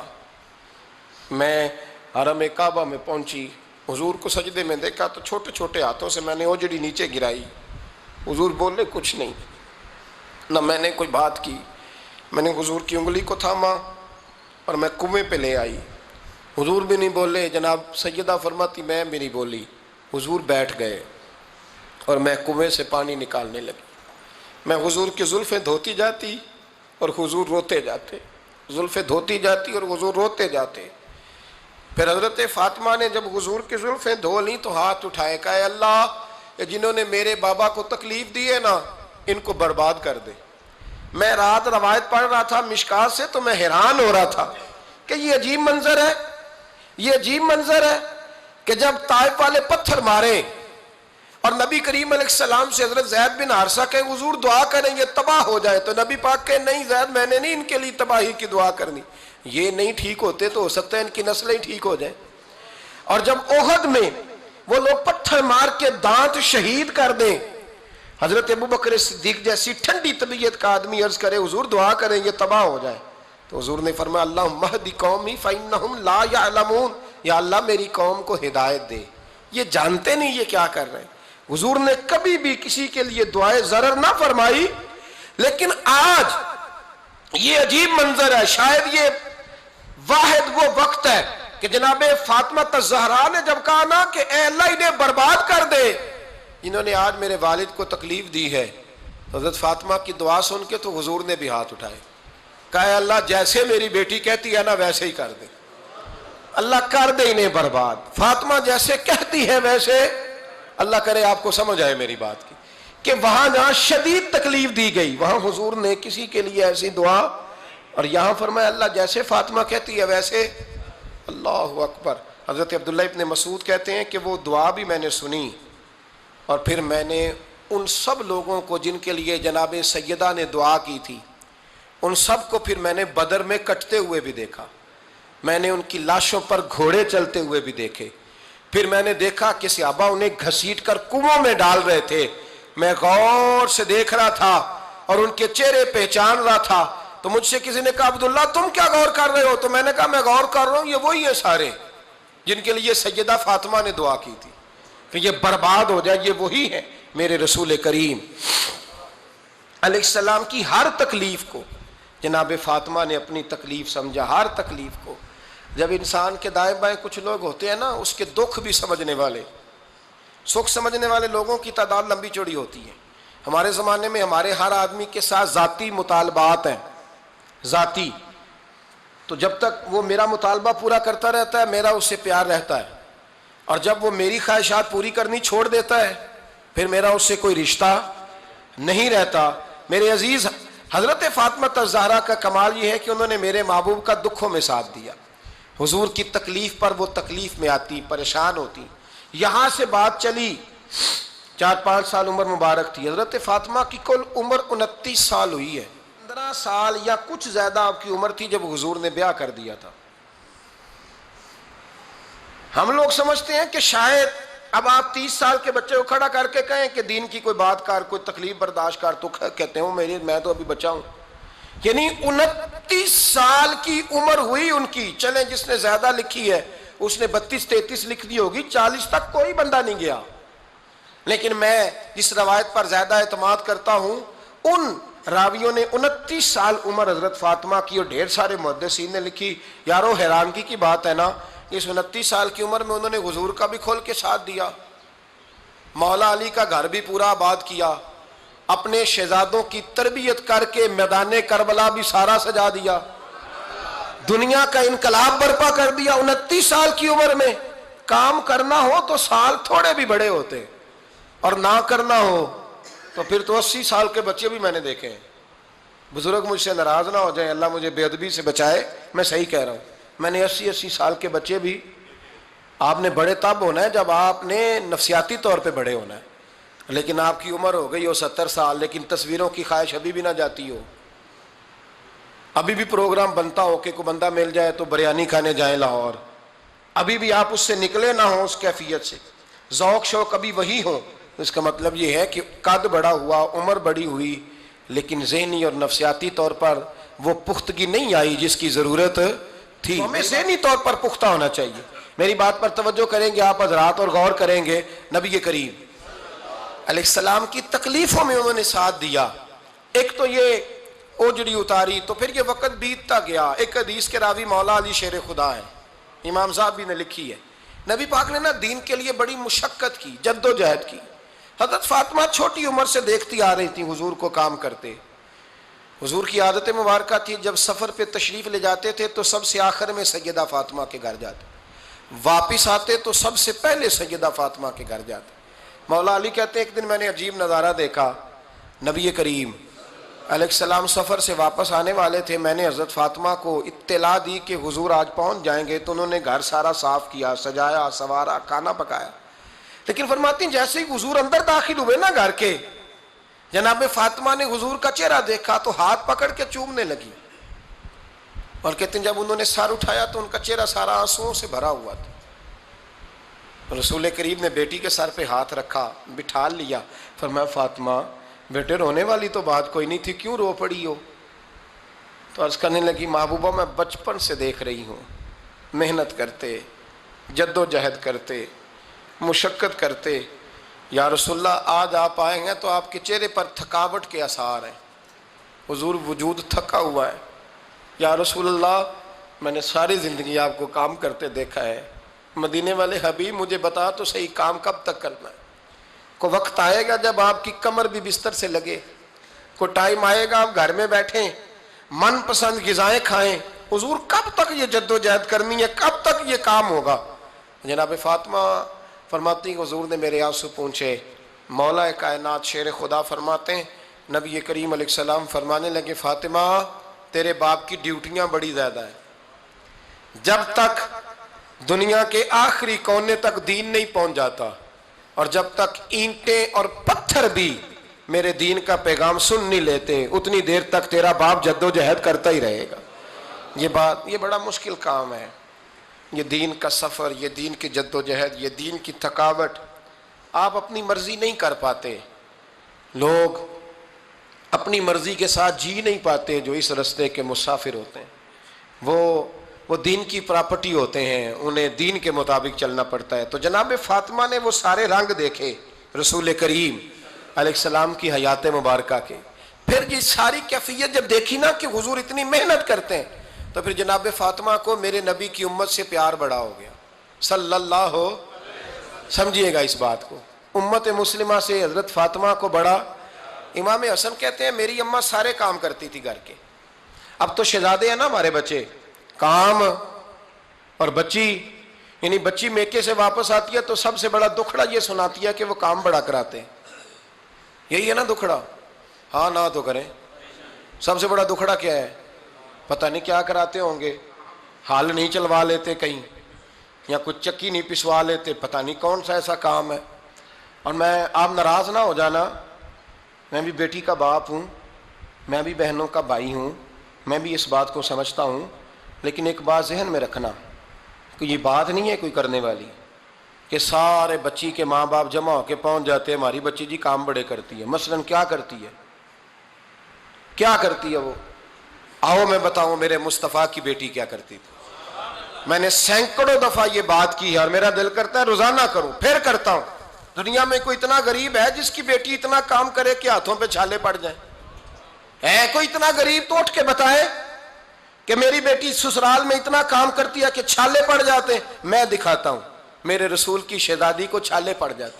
میں حرم کعبہ میں پہنچی، حضور کو سجدے میں دیکھا تو چھوٹے چھوٹے ہاتھوں سے میں نے اوجڑی نیچے گرائی، حضور بولے کچھ نہیں، نہ میں نے کوئی بات کی، میں نے حضور کی انگلی کو تھاما اور میں کنویں پہ لے آئی، حضور بھی نہیں بولے، جناب سیدہ فرماتی میں بھی نہیں بولی، حضور بیٹھ گئے اور میں کنویں سے پانی نکالنے لگی، میں حضور کی زلفیں دھوتی جاتی اور حضور روتے جاتے، زلفیں دھوتی جاتی اور حضور روتے جاتے۔ پھر حضرت فاطمہ نے جب حضور کی زلفیں دھو لیں تو ہاتھ اٹھائے، کہا اے اللہ جنہوں نے میرے بابا کو تکلیف دی ہے نا ان کو برباد کر دے۔ میں رات روایت پڑھ رہا تھا مشکات سے تو میں حیران ہو رہا تھا کہ یہ عجیب منظر ہے، یہ عجیب منظر ہے کہ جب طائف والے پتھر مارے اور نبی کریم علیہ السلام سے حضرت زید بن حارثہ کہ حضور دعا کریں یہ تباہ ہو جائے، تو نبی پاک کہ نہیں زید میں نے نہیں ان کے لیے تباہی کی دعا کرنی، یہ نہیں ٹھیک ہوتے تو ہو سکتا ہے ان کی نسلیں ٹھیک ہو جائیں۔ اور جب احد میں وہ لوگ پتھر مار کے دانت شہید کر دیں، حضرت ابوبکر صدیق جیسی ٹھنڈی طبیعت کا آدمی عرض کرے حضور دعا کریں یہ تباہ ہو جائے، تو حضور نے فرمایا اللہم اہد قومی فإنہم لا یعلمون، یا اللہ میری قوم کو ہدایت دے، یہ جانتے نہیں یہ کیا کر رہے ہیں۔ حضور نے کبھی بھی کسی کے لیے دعائے ضرر نہ فرمائی، لیکن آج یہ عجیب منظر ہے، شاید یہ واحد وہ وقت ہے کہ جناب فاطمہ الزہرا نے جب کہا نا کہ اے اللہ انہیں برباد کر دے انہوں نے آج میرے والد کو تکلیف دی ہے، حضرت فاطمہ کی دعا سن کے تو حضور نے بھی ہاتھ اٹھائے، کہا اے اللہ جیسے میری بیٹی کہتی ہے نا ویسے ہی کر دے، اللہ کر دے انہیں برباد، فاطمہ جیسے کہتی ہے ویسے، اللہ کرے آپ کو سمجھ آئے میری بات کی کہ وہاں جہاں شدید تکلیف دی گئی وہاں حضور نے کسی کے لیے ایسی دعا، اور یہاں فرمایا اللہ جیسے فاطمہ کہتی ہے ویسے، اللہ اکبر۔ حضرت عبداللہ ابن مسعود کہتے ہیں کہ وہ دعا بھی میں نے سنی، اور پھر میں نے ان سب لوگوں کو جن کے لیے جناب سیدہ نے دعا کی تھی، ان سب کو پھر میں نے بدر میں کٹتے ہوئے بھی دیکھا، میں نے ان کی لاشوں پر گھوڑے چلتے ہوئے بھی دیکھے، پھر میں نے دیکھا کہ صحابہ انہیں گھسیٹ کر کنووں میں ڈال رہے تھے، میں غور سے دیکھ رہا تھا اور ان کے چہرے پہچان رہا تھا۔ تو مجھ سے کسی نے کہا عبداللہ تم کیا غور کر رہے ہو؟ تو میں نے کہا میں غور کر رہا ہوں، یہ وہی ہیں سارے جن کے لیے سیدہ فاطمہ نے دعا کی تھی کہ یہ برباد ہو جائے، یہ وہی ہیں میرے رسول کریم علیہ السلام کی ہر تکلیف کو جناب فاطمہ نے اپنی تکلیف سمجھا، ہر تکلیف کو۔ جب انسان کے دائیں بائیں کچھ لوگ ہوتے ہیں نا، اس کے دکھ بھی سمجھنے والے، سکھ سمجھنے والے لوگوں کی تعداد لمبی چوڑی ہوتی ہے۔ ہمارے زمانے میں ہمارے ہر آدمی کے ساتھ ذاتی مطالبات ہیں، ذاتی، تو جب تک وہ میرا مطالبہ پورا کرتا رہتا ہے میرا اس سے پیار رہتا ہے، اور جب وہ میری خواہشات پوری کرنی چھوڑ دیتا ہے پھر میرا اس سے کوئی رشتہ نہیں رہتا۔ میرے عزیز، حضرت فاطمہ الزہرا کا کمال یہ ہے کہ انہوں نے میرے محبوب کا دکھوں میں ساتھ دیا، حضور کی تکلیف پر وہ تکلیف میں آتی، پریشان ہوتی۔ یہاں سے بات چلی 4-5 سال عمر مبارک تھی، حضرت فاطمہ کی کل عمر 29 سال ہوئی ہے، 15 سال یا کچھ زیادہ آپ کی عمر تھی جب حضور نے بیاہ کر دیا تھا۔ ہم لوگ سمجھتے ہیں کہ شاید اب آپ 30 سال کے بچے کو کھڑا کر کے کہیں کہ دین کی کوئی بات کر، کوئی تکلیف برداشت کر، تو کہتے ہوں میں تو ابھی بچہ ہوں۔ یعنی 29 سال کی عمر ہوئی ان کی، چلیں جس نے زیادہ لکھی ہے اس نے 32-33 لکھ دی ہوگی، 40 تک کوئی بندہ نہیں گیا، لیکن میں جس روایت پر زیادہ اعتماد کرتا ہوں ان راویوں نے 29 سال عمر حضرت فاطمہ کی، اور ڈھیر سارے محدثین نے لکھی۔ یارو حیرانگی کی بات ہے نا، اس 29 سال کی عمر میں انہوں نے حضور کا بھی کھول کے ساتھ دیا، مولا علی کا گھر بھی پورا آباد کیا، اپنے شہزادوں کی تربیت کر کے میدان کربلا بھی سارا سجا دیا، دنیا کا انقلاب برپا کر دیا۔ 29 سال کی عمر میں کام کرنا ہو تو سال تھوڑے بھی بڑے ہوتے، اور نہ کرنا ہو تو پھر تو 80 سال کے بچے بھی میں نے دیکھے ہیں۔ بزرگ مجھ سے ناراض نہ ہو جائیں، اللہ مجھے بے ادبی سے بچائے، میں صحیح کہہ رہا ہوں، میں نے 80 سال کے بچے بھی، آپ نے بڑے تب ہونا ہے جب آپ نے نفسیاتی طور پہ بڑے ہونا ہے، لیکن آپ کی عمر ہو گئی ہو 70 سال لیکن تصویروں کی خواہش ابھی بھی نہ جاتی ہو، ابھی بھی پروگرام بنتا ہو کہ کوئی بندہ مل جائے تو بریانی کھانے جائیں لاہور، ابھی بھی آپ اس سے نکلے نہ ہوں، اس کیفیت سے ذوق شوق ابھی وہی ہو، اس کا مطلب یہ ہے کہ قد بڑا ہوا، عمر بڑی ہوئی، لیکن ذہنی اور نفسیاتی طور پر وہ پختگی نہیں آئی جس کی ضرورت تھی۔ ہمیں ذہنی طور پر پختہ ہونا چاہیے۔ میری بات پر توجہ کریں گے آپ حضرات اور غور کریں گے، نبی کریم علیہ السلام کی تکلیفوں میں انہوں نے ساتھ دیا۔ ایک تو یہ اوجڑی اتاری تو پھر یہ وقت بیتتا گیا۔ ایک حدیث کے راوی مولا علی شیر خدا ہے، امام صاحب بھی نے لکھی ہے، نبی پاک نے نا دین کے لیے بڑی مشقت کی، جد و جہد کی۔ حضرت فاطمہ چھوٹی عمر سے دیکھتی آ رہی تھی حضور کو کام کرتے۔ حضور کی عادت مبارکہ تھی جب سفر پہ تشریف لے جاتے تھے تو سب سے آخر میں سیدہ فاطمہ کے گھر جاتے، واپس آتے تو سب سے پہلے سیدہ فاطمہ کے گھر جاتے۔ مولا علی کہتے ہیں ایک دن میں نے عجیب نظارہ دیکھا، نبی کریم علیہ السلام سفر سے واپس آنے والے تھے، میں نے حضرت فاطمہ کو اطلاع دی کہ حضور آج پہنچ جائیں گے، تو انہوں نے گھر سارا صاف کیا، سجایا سوارا، کھانا پکایا، لیکن فرماتی ہیں جیسے ہی حضور اندر داخل ہوئے نا گھر کے، جناب فاطمہ نے حضور کا چہرہ دیکھا تو ہاتھ پکڑ کے چومنے لگی، اور کہتے ہیں جب انہوں نے سر اٹھایا تو ان کا چہرہ سارا آنسوؤں سے بھرا ہوا تھا۔ رسول کریم نے بیٹی کے سر پہ ہاتھ رکھا، بٹھا لیا، فرمایا فاطمہ بیٹے رونے والی تو بات کوئی نہیں تھی، کیوں رو پڑی ہو؟ تو عرض کرنے لگی محبوبہ میں بچپن سے دیکھ رہی ہوں، محنت کرتے، جد و جہد کرتے، مشقت کرتے، یا رسول اللہ آج آپ آئے ہیں تو آپ کے چہرے پر تھکاوٹ کے آثار ہیں، حضور وجود تھکا ہوا ہے۔ یا رسول اللہ میں نے ساری زندگی آپ کو کام کرتے دیکھا ہے، مدینے والے حبیب مجھے بتا تو صحیح کام کب تک کرنا ہے؟ کوئی وقت آئے گا جب آپ کی کمر بھی بستر سے لگے، کوئی ٹائم آئے گا آپ گھر میں بیٹھیں من پسند غذائیں کھائیں، حضور کب تک یہ جد و جہد کرنی ہے، کب تک یہ کام ہوگا؟ جناب فاطمہ فرماتی ہیں حضور نے میرے آنسو پونچھے۔ مولا کائنات شیر خدا فرماتے ہیں نبی کریم علیہ السلام فرمانے لگے فاطمہ تیرے باپ کی ڈیوٹیاں بڑی زیادہ ہیں، جب تک دنیا کے آخری کونے تک دین نہیں پہنچ جاتا، اور جب تک اینٹیں اور پتھر بھی میرے دین کا پیغام سن نہیں لیتے اتنی دیر تک تیرا باپ جدوجہد کرتا ہی رہے گا۔ یہ بڑا مشکل کام ہے، یہ دین کا سفر، یہ دین کی جدوجہد، یہ دین کی تھکاوٹ۔ آپ اپنی مرضی نہیں کر پاتے، لوگ اپنی مرضی کے ساتھ جی نہیں پاتے جو اس رستے کے مسافر ہوتے ہیں، وہ دین کی پراپرٹی ہوتے ہیں، انہیں دین کے مطابق چلنا پڑتا ہے۔ تو جناب فاطمہ نے وہ سارے رنگ دیکھے رسول کریم علیہ السلام کی حیات مبارکہ کے، پھر یہ ساری کیفیت جب دیکھی نا کہ حضور اتنی محنت کرتے ہیں، تو پھر جناب فاطمہ کو میرے نبی کی امت سے پیار بڑا ہو گیا صلی اللہ ہو۔ سمجھیے گا اس بات کو، امت مسلمہ سے حضرت فاطمہ کو بڑا۔ امام حسن کہتے ہیں میری اماں سارے کام کرتی تھی گھر کے، اب تو شہزادے ہیں نا ہمارے بچے، کام اور بچی، یعنی بچی میکے سے واپس آتی ہے تو سب سے بڑا دکھڑا یہ سناتی ہے کہ وہ کام بڑا کراتے ہیں، یہی ہے نا دکھڑا؟ ہاں نہ تو کریں، سب سے بڑا دکھڑا کیا ہے؟ پتہ نہیں کیا کراتے ہوں گے، ہال نہیں چلوا لیتے کہیں، یا کچھ چکی نہیں پسوا لیتے، پتہ نہیں کون سا ایسا کام ہے۔ اور آپ ناراض نہ ہو جانا، میں بھی بیٹی کا باپ ہوں، میں بھی بہنوں کا بھائی ہوں، میں بھی اس بات کو سمجھتا ہوں، لیکن ایک بات ذہن میں رکھنا کہ یہ بات نہیں ہے کوئی کرنے والی کہ سارے بچی کے ماں باپ جمع ہو کے پہنچ جاتے ہیں ہماری بچی جی کام بڑے کرتی ہے۔ مثلاً کیا کرتی ہے؟ کیا کرتی ہے وہ؟ آؤ میں بتاؤں میرے مصطفیٰ کی بیٹی کیا کرتی تھی۔ میں نے سینکڑوں دفعہ یہ بات کی ہے اور میرا دل کرتا ہے روزانہ کروں، پھر کرتا ہوں۔ دنیا میں کوئی اتنا غریب ہے جس کی بیٹی اتنا کام کرے کہ ہاتھوں پہ چھالے پڑ جائیں؟ ہے کوئی اتنا غریب تو اٹھ کے بتائے کہ میری بیٹی سسرال میں اتنا کام کرتی ہے کہ چھالے پڑ جاتے ہیں؟ میں دکھاتا ہوں، میرے رسول کی شہزادی کو چھالے پڑ جاتے۔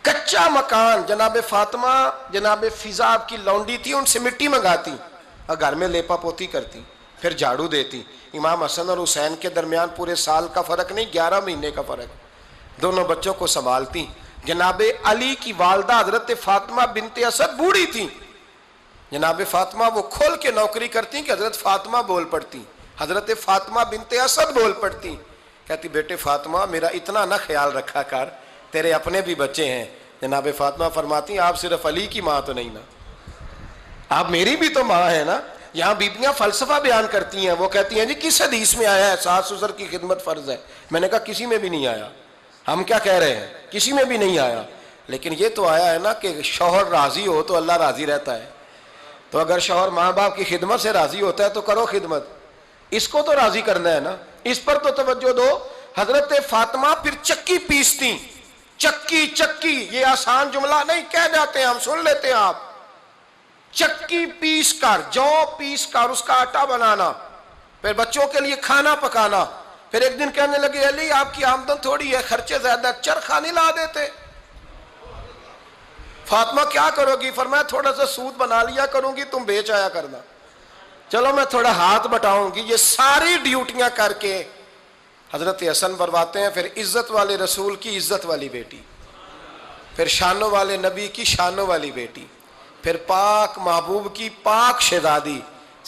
کچا مکان، جناب فاطمہ جناب فضا آپ کی لونڈی تھی، ان سے مٹی منگاتی اور گھر میں لیپا پوتی کرتی، پھر جھاڑو دیتی۔ امام حسن اور حسین کے درمیان پورے سال کا فرق نہیں، 11 مہینے کا فرق، دونوں بچوں کو سنبھالتی۔ جناب علی کی والدہ حضرت فاطمہ بنت اسد بوڑھی تھی، جناب فاطمہ وہ کھول کے نوکری کرتی کہ حضرت فاطمہ بول پڑتی، حضرت فاطمہ بنت اسد بول پڑتی، کہتی بیٹے فاطمہ میرا اتنا نہ خیال رکھا کر، تیرے اپنے بھی بچے ہیں۔ جناب فاطمہ فرماتی آپ صرف علی کی ماں تو نہیں نا، آپ میری بھی تو ماں ہے نا۔ یہاں بیبیاں فلسفہ بیان کرتی ہیں، وہ کہتی ہیں جی کس حدیث میں آیا ہے ساس سسر کی خدمت فرض ہے؟ میں نے کہا کسی میں بھی نہیں آیا، ہم کیا کہہ رہے ہیں، کسی میں بھی نہیں آیا، لیکن یہ تو آیا ہے نا کہ شوہر راضی ہو تو اللہ راضی رہتا ہے۔ تو اگر شوہر ماں باپ کی خدمت سے راضی ہوتا ہے تو کرو خدمت، اس کو تو راضی کرنا ہے نا، اس پر تو توجہ دو۔ حضرت فاطمہ پھر چکی پیستی، چکی یہ آسان جملہ نہیں، کہہ جاتے ہیں ہم، سن لیتے ہیں آپ۔ چکی پیس کر، جو پیس کر اس کا آٹا بنانا، پھر بچوں کے لیے کھانا پکانا۔ پھر ایک دن کہنے لگے علی آپ کی آمدن تھوڑی ہے، خرچے زیادہ، چرخہ نہیں لا دیتے؟ فاطمہ کیا کرو گی؟ فرمایا تھوڑا سا سود بنا لیا کروں گی، تم بیچ آیا کرنا۔ چلو میں تھوڑا ہاتھ بٹاؤں گی۔ یہ ساری ڈیوٹیاں کر کے حضرت حسن برواتے ہیں، پھر عزت والے رسول کی عزت والی بیٹی، پھر شانوں والے نبی کی شانوں والی بیٹی، پھر پاک محبوب کی پاک شہزادی،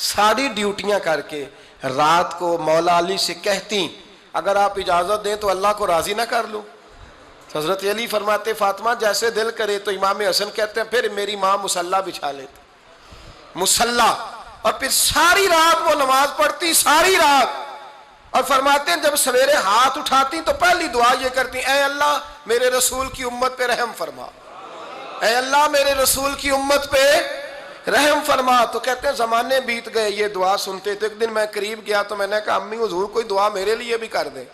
ساری ڈیوٹیاں کر کے رات کو مولا علی سے کہتی اگر آپ اجازت دیں تو اللہ کو راضی نہ کر لوں؟ حضرت علی فرماتے فاطمہ جیسے دل کرے۔ تو امام حسن کہتے ہیں پھر میری ماں مصلی بچھا لیتی، مصلی، اور پھر ساری رات وہ نماز پڑھتی، ساری رات، اور فرماتے ہیں جب سویرے ہاتھ اٹھاتی تو پہلی دعا یہ کرتی اے اللہ میرے رسول کی امت پہ رحم فرما، اے اللہ میرے رسول کی امت پہ رحم فرما۔ تو کہتے ہیں زمانے بیت گئے یہ دعا سنتے، تو ایک دن میں قریب گیا تو میں نے کہا امی حضور کوئی دعا میرے لیے بھی کر دیں،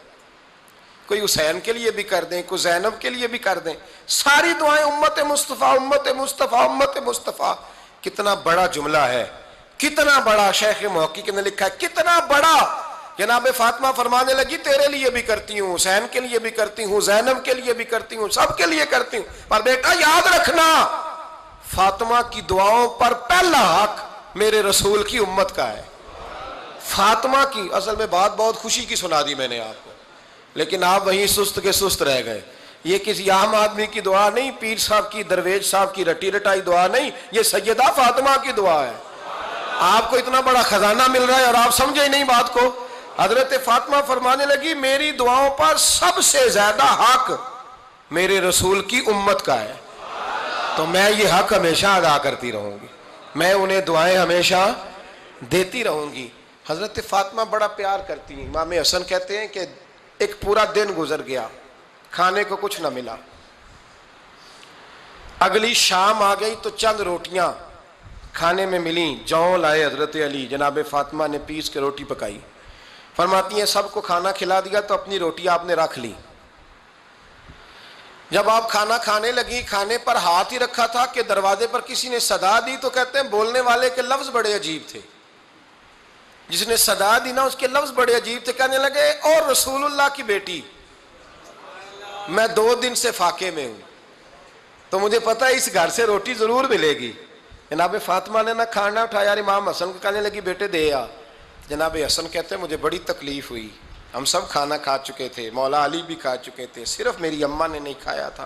کوئی حسین کے لیے بھی کر دیں، کوئی زینب کے لیے بھی کر دیں۔ ساری دعائیں امت مصطفیٰ امت مصطفیٰ امت مصطفیٰ۔ کتنا بڑا جملہ ہے، کتنا بڑا، شیخ محقق نے لکھا ہے کتنا بڑا۔ جناب فاطمہ فرمانے لگی تیرے لیے بھی کرتی ہوں، حسین کے لیے بھی کرتی ہوں، زینب کے لیے بھی کرتی ہوں، سب کے لیے کرتی ہوں، پر بیٹا یاد رکھنا فاطمہ کی دعاؤں پر پہلا حق میرے رسول کی امت کا ہے۔ فاطمہ کی اصل میں بات بہت خوشی کی سنا دی میں نے آپ کو، لیکن آپ وہیں سست کے سست رہ گئے۔ یہ کسی عام آدمی کی دعا نہیں، پیر صاحب کی، درویش صاحب کی رٹی رٹائی دعا نہیں، یہ سیدہ فاطمہ کی دعا ہے۔ آپ کو اتنا بڑا خزانہ مل رہا ہے اور آپ سمجھے ہی نہیں بات کو۔ حضرت فاطمہ فرمانے لگی میری دعاؤں پر سب سے زیادہ حق میرے رسول کی امت کا ہے، تو میں یہ حق ہمیشہ ادا کرتی رہوں گی، میں انہیں دعائیں ہمیشہ دیتی رہوں گی۔ حضرت فاطمہ بڑا پیار کرتی ہیں۔ امام حسن کہتے ہیں کہ ایک پورا دن گزر گیا، کھانے کو کچھ نہ ملا، اگلی شام آ گئی تو چند روٹیاں کھانے میں ملیں، جوں لائے حضرت علی، جناب فاطمہ نے پیس کے روٹی پکائی، فرماتی ہیں سب کو کھانا کھلا دیا تو اپنی روٹی آپ نے رکھ لی۔ جب آپ کھانا کھانے لگی، کھانے پر ہاتھ ہی رکھا تھا کہ دروازے پر کسی نے صدا دی، تو کہتے ہیں بولنے والے کے لفظ بڑے عجیب تھے، جس نے صدا دی نا اس کے لفظ بڑے عجیب تھے، کہنے لگے اور رسول اللہ کی بیٹی، میں 2 دن سے فاقے میں ہوں، تو مجھے پتا ہے اس گھر سے روٹی ضرور ملے گی۔ جناب فاطمہ نے نہ کھانا اٹھایا، امام حسن کو کہنے لگی بیٹے دے آ۔ جناب حسن کہتے ہیں مجھے بڑی تکلیف ہوئی، ہم سب کھانا کھا چکے تھے، مولا علی بھی کھا چکے تھے، صرف میری اماں نے نہیں کھایا تھا۔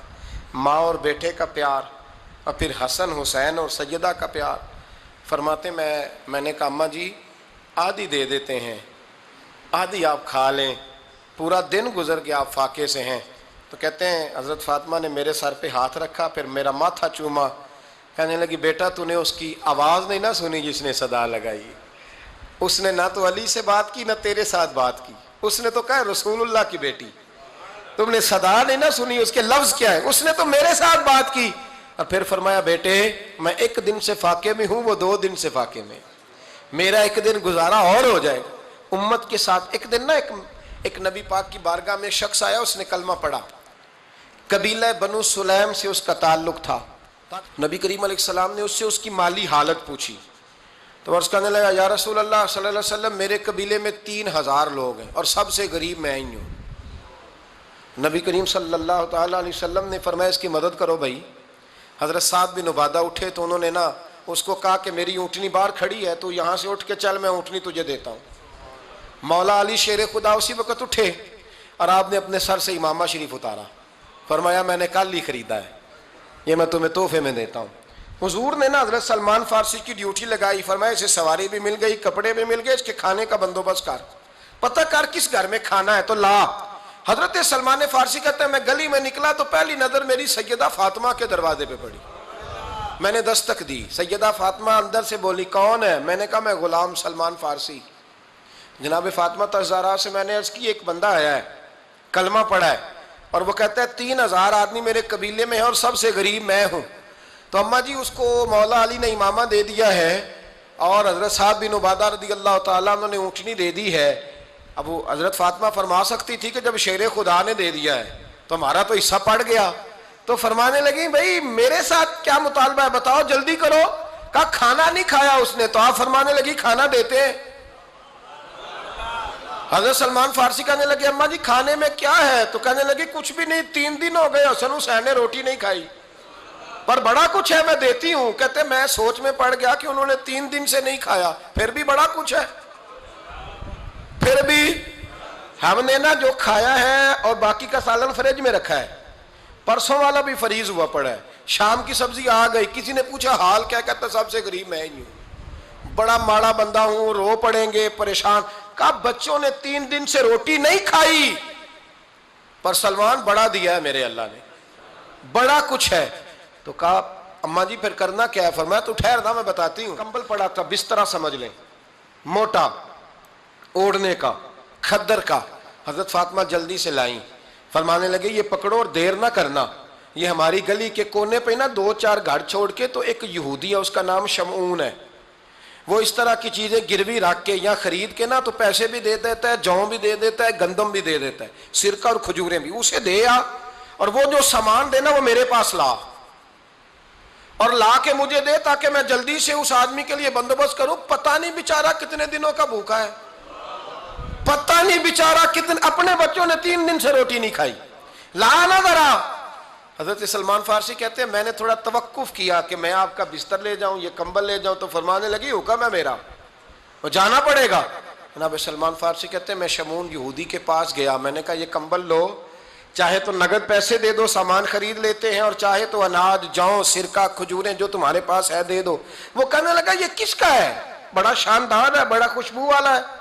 ماں اور بیٹے کا پیار، اور پھر حسن حسین اور سیدہ کا پیار۔ فرماتے میں نے کہا اماں جی آدھی دے دیتے ہیں، آدھی آپ کھا لیں، پورا دن گزر گیا آپ فاقے سے ہیں۔ تو کہتے ہیں حضرت فاطمہ نے میرے سر پہ ہاتھ رکھا، پھر میرا ماتھا چوما، کہنے لگی بیٹا تو نے اس کی آواز نہیں نہ سنی جس نے صدا لگائی، اس نے نہ تو علی سے بات کی نہ تیرے ساتھ بات کی، اس نے تو کہا رسول اللہ کی بیٹی، تم نے صدا نہیں نہ سنی، اس کے لفظ کیا ہے، اس نے تو میرے ساتھ بات کی۔ اور پھر فرمایا بیٹے میں 1 دن سے فاقے میں ہوں، وہ 2 دن سے فاقے میں، میرا 1 دن گزارا اور ہو جائے گا امت کے ساتھ۔ ایک دن نا ایک نبی پاک کی بارگاہ میں شخص آیا، اس نے کلمہ پڑھا، قبیلہ بنو سلیم سے اس کا تعلق تھا۔ نبی کریم علیہ السلام نے اس سے اس کی مالی حالت پوچھی، تو عرض کرنے لگا یا رسول اللہ صلی اللہ علیہ وسلم میرے قبیلے میں 3000 لوگ ہیں اور سب سے غریب میں ہی ہوں۔ نبی کریم صلی اللہ تعالیٰ علیہ وسلم نے فرمایا اس کی مدد کرو بھائی۔ حضرت سعد بن عبادہ اٹھے تو انہوں نے نا اس کو کہا کہ میری اونٹنی باہر کھڑی ہے، تو یہاں سے اٹھ کے چل میں اونٹنی تجھے دیتا ہوں۔ مولا علی شیر خدا اسی وقت اٹھے اور آپ نے اپنے سر سے امامہ شریف اتارا، فرمایا میں نے کل ہی خریدا ہے، یہ میں تمہیں تحفے میں دیتا ہوں۔ حضور نے نا حضرت سلمان فارسی کی ڈیوٹی لگائی، فرمایا اسے سواری بھی مل گئی، کپڑے بھی مل گئے، اس کے کھانے کا بندوبست کر، پتہ کر کس گھر میں کھانا ہے تو لا۔ حضرت سلمان فارسی کہتے ہیں میں گلی میں نکلا تو پہلی نظر میری سیدہ فاطمہ کے دروازے پہ پڑی، میں نے دستک دی، سیدہ فاطمہ اندر سے بولی کون ہے؟ میں نے کہا میں غلام سلمان فارسی۔ جناب فاطمہ تزارہ سے میں نے عرض کی ایک بندہ آیا ہے، کلمہ پڑھا ہے، اور وہ کہتا ہے 3000 آدمی میرے قبیلے میں ہیں اور سب سے غریب میں ہوں۔ تو اماں جی اس کو مولا علی نے امامہ دے دیا ہے اور حضرت سعد بن عبادہ رضی اللہ تعالیٰ عنہ نے اونٹنی دے دی ہے۔ اب وہ حضرت فاطمہ فرما سکتی تھی کہ جب شیر خدا نے دے دیا ہے تو ہمارا تو حصہ پڑ گیا، تو فرمانے لگی بھائی میرے ساتھ کیا مطالبہ ہے بتاؤ جلدی کرو۔ کہا کھانا نہیں کھایا اس نے، تو آپ فرمانے لگی کھانا دیتے ہیں۔ حضرت سلمان فارسی کہنے لگے اماں جی کھانے میں کیا ہے؟ تو کہنے لگی کچھ بھی نہیں، 3 دن ہو گئے حسن حسین نے روٹی نہیں کھائی، پر بڑا کچھ ہے میں دیتی ہوں۔ کہتے میں سوچ میں پڑ گیا کہ انہوں نے 3 دن سے نہیں کھایا، پھر بھی بڑا کچھ ہے، پھر بھی ہم نے نا جو کھایا ہے اور باقی کا سالن فریج میں رکھا ہے، پرسوں والا بھی فریز ہوا پڑا ہے، شام کی سبزی آ گئی، کسی نے پوچھا حال کیا؟ کہتا سب سے غریب میں ہی ہوں، بڑا ماڑا بندہ ہوں، رو پڑیں گے پریشان۔ کہا بچوں نے 3 دن سے روٹی نہیں کھائی، پر سلمان بڑا دیا ہے میرے اللہ نے، بڑا کچھ ہے۔ تو کہا اماں جی پھر کرنا کیا ہے؟ فرمایا تو ٹھہر دا میں بتاتی ہوں۔ کمبل پڑا تھا، بسترا سمجھ لیں، موٹا اوڑھنے کا، کھدر کا، حضرت فاطمہ جلدی سے لائیں، فرمانے لگے یہ پکڑو اور دیر نہ کرنا، یہ ہماری گلی کے کونے پہ نا 2-4 گھر چھوڑ کے تو ایک یہودی ہے، اس کا نام شمعون ہے، وہ اس طرح کی چیزیں گروی رکھ کے یا خرید کے نا تو پیسے بھی دے دیتا ہے، جوں بھی دے دیتا ہے، گندم بھی دے دیتا ہے، سرکہ اور کھجوریں بھی، اسے دے آ، اور وہ جو سامان دینا وہ میرے پاس لا، اور لا کے مجھے دے تاکہ میں جلدی سے اس آدمی کے لیے بندوبست کروں۔ پتہ نہیں بیچارہ کتنے دنوں کا بھوکا ہے، پتہ نہیں بیچارہ کتنے، اپنے بچوں نے 3 دن سے روٹی نہیں کھائی، لا نہ ذرا۔ حضرت سلمان فارسی کہتے ہیں میں نے تھوڑا توقف کیا کہ میں آپ کا بستر لے جاؤں، یہ کمبل لے جاؤں، تو فرمانے لگی حکم ہے میرا، وہ جانا پڑے گا۔ جناب سلمان فارسی کہتے ہیں میں شمعون یہودی کے پاس گیا، میں نے کہا یہ کمبل لو، چاہے تو نگد پیسے دے دو، سامان خرید لیتے ہیں، اور چاہے تو اناج، جوں، سرکہ، کھجوریں جو تمہارے پاس ہے دے دو۔ وہ کہنے لگا یہ کس کا ہے؟ بڑا شاندار ہے، بڑا خوشبو والا ہے۔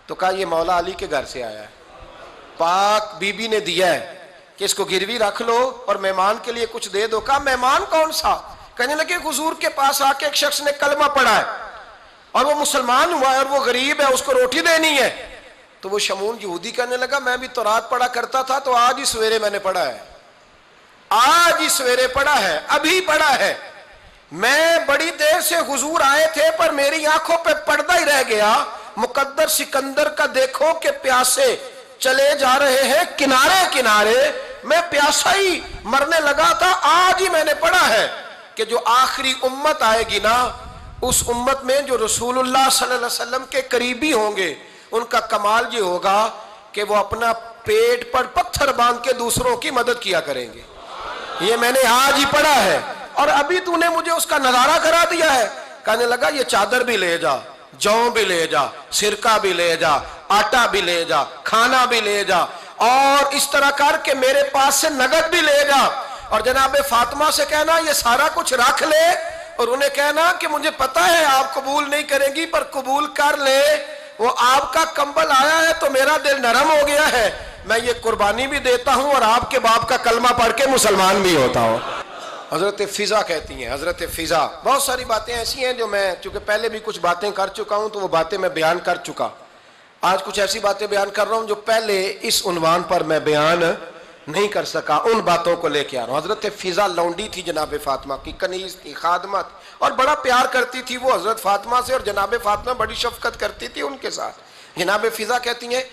تو کہا یہ مولا علی کے گھر سے آیا ہے، پاک بی بی نے دیا ہے کہ اس کو گروی رکھ لو اور مہمان کے لیے کچھ دے دو۔ کہا مہمان کون سا؟ کہنے لگے حضور کے پاس آ کے ایک شخص نے کلمہ پڑھا ہے اور وہ مسلمان ہوا ہے اور وہ غریب ہے، اس کو روٹی دینی ہے۔ تو وہ شمون یہودی کہنے لگا میں بھی تورات پڑھا کرتا تھا، تو آج ہی سویرے میں نے پڑھا ہے، آج ہی سویرے پڑھا ہے، ابھی پڑھا ہے۔ میں بڑی دیر سے حضور آئے تھے پر میری آنکھوں پہ پردہ ہی رہ گیا، مقدر سکندر کا دیکھو کہ پیاسے چلے جا رہے ہیں کنارے کنارے، میں پیاسا ہی مرنے لگا تھا، آج ہی میں نے پڑھا ہے کہ جو آخری امت آئے گی نا، اس امت میں جو رسول اللہ صلی اللہ علیہ وسلم کے قریبی ہوں گے، ان کا کمال یہ ہوگا کہ وہ اپنا پیٹ پر پتھر باندھ کے دوسروں کی مدد کیا کریں گے۔ یہ میں نے آج ہی پڑھا ہے اور ابھی تو نے مجھے اس کا نظارہ کرا دیا ہے۔ کہنے لگا یہ چادر بھی لے جا، جوں بھی لے جا، سرکہ بھی لے جا، آٹا بھی لے جا، کھانا بھی لے جا، اور اس طرح کر کے میرے پاس سے نگد بھی لے جا، اور جناب فاطمہ سے کہنا یہ سارا کچھ رکھ لے، اور انہیں کہنا کہ مجھے پتا ہے آپ قبول نہیں کریں گی پر قبول کر لے، وہ آپ کا کمبل آیا ہے تو میرا دل نرم ہو گیا ہے، میں یہ قربانی بھی دیتا ہوں اور آپ کے باپ کا کلمہ پڑھ کے مسلمان بھی ہوتا ہوں۔ حضرت فضا کہتی ہیں، حضرت فضا، بہت ساری باتیں ایسی ہیں جو میں چونکہ پہلے بھی کچھ باتیں کر چکا ہوں تو وہ باتیں میں بیان کر چکا، آج کچھ ایسی باتیں بیان کر رہا ہوں جو پہلے اس عنوان پر میں بیان نہیں کر سکا، ان باتوں کو لے کے آ رہا ہوں۔ حضرت فضا لونڈی تھی جناب فاطمہ کی، کنیز تھی، خادمت، اور بڑا پیار کرتی تھی وہ حضرت فاطمہ سے، اور جناب فاطمہ بڑی شفقت کرتی تھی ان کے ساتھ۔ جناب فضا کہتی ہیں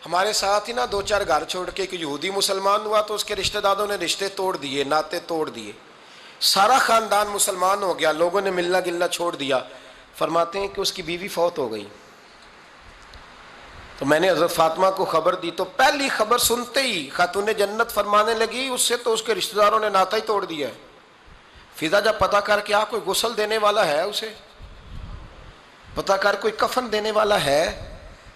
ہمارے ساتھ ہی نا دو چار گھر چھوڑ کے ایک یہودی مسلمان ہوا تو اس کے رشتہ داروں نے رشتے توڑ دیے، ناطے توڑ دیے، سارا خاندان مسلمان ہو گیا، لوگوں نے ملنا گلنا چھوڑ دیا۔ فرماتے ہیں کہ اس کی بیوی فوت ہو گئی، تو میں نے حضرت فاطمہ کو خبر دی، تو پہلی خبر سنتے ہی خاتون جنت فرمانے لگی اس سے تو اس کے رشتہ داروں نے ناطا ہی توڑ دیا ہے۔ فضا جب پتہ کر کے کوئی غسل دینے والا ہے، اسے پتہ کر کوئی کفن دینے والا ہے،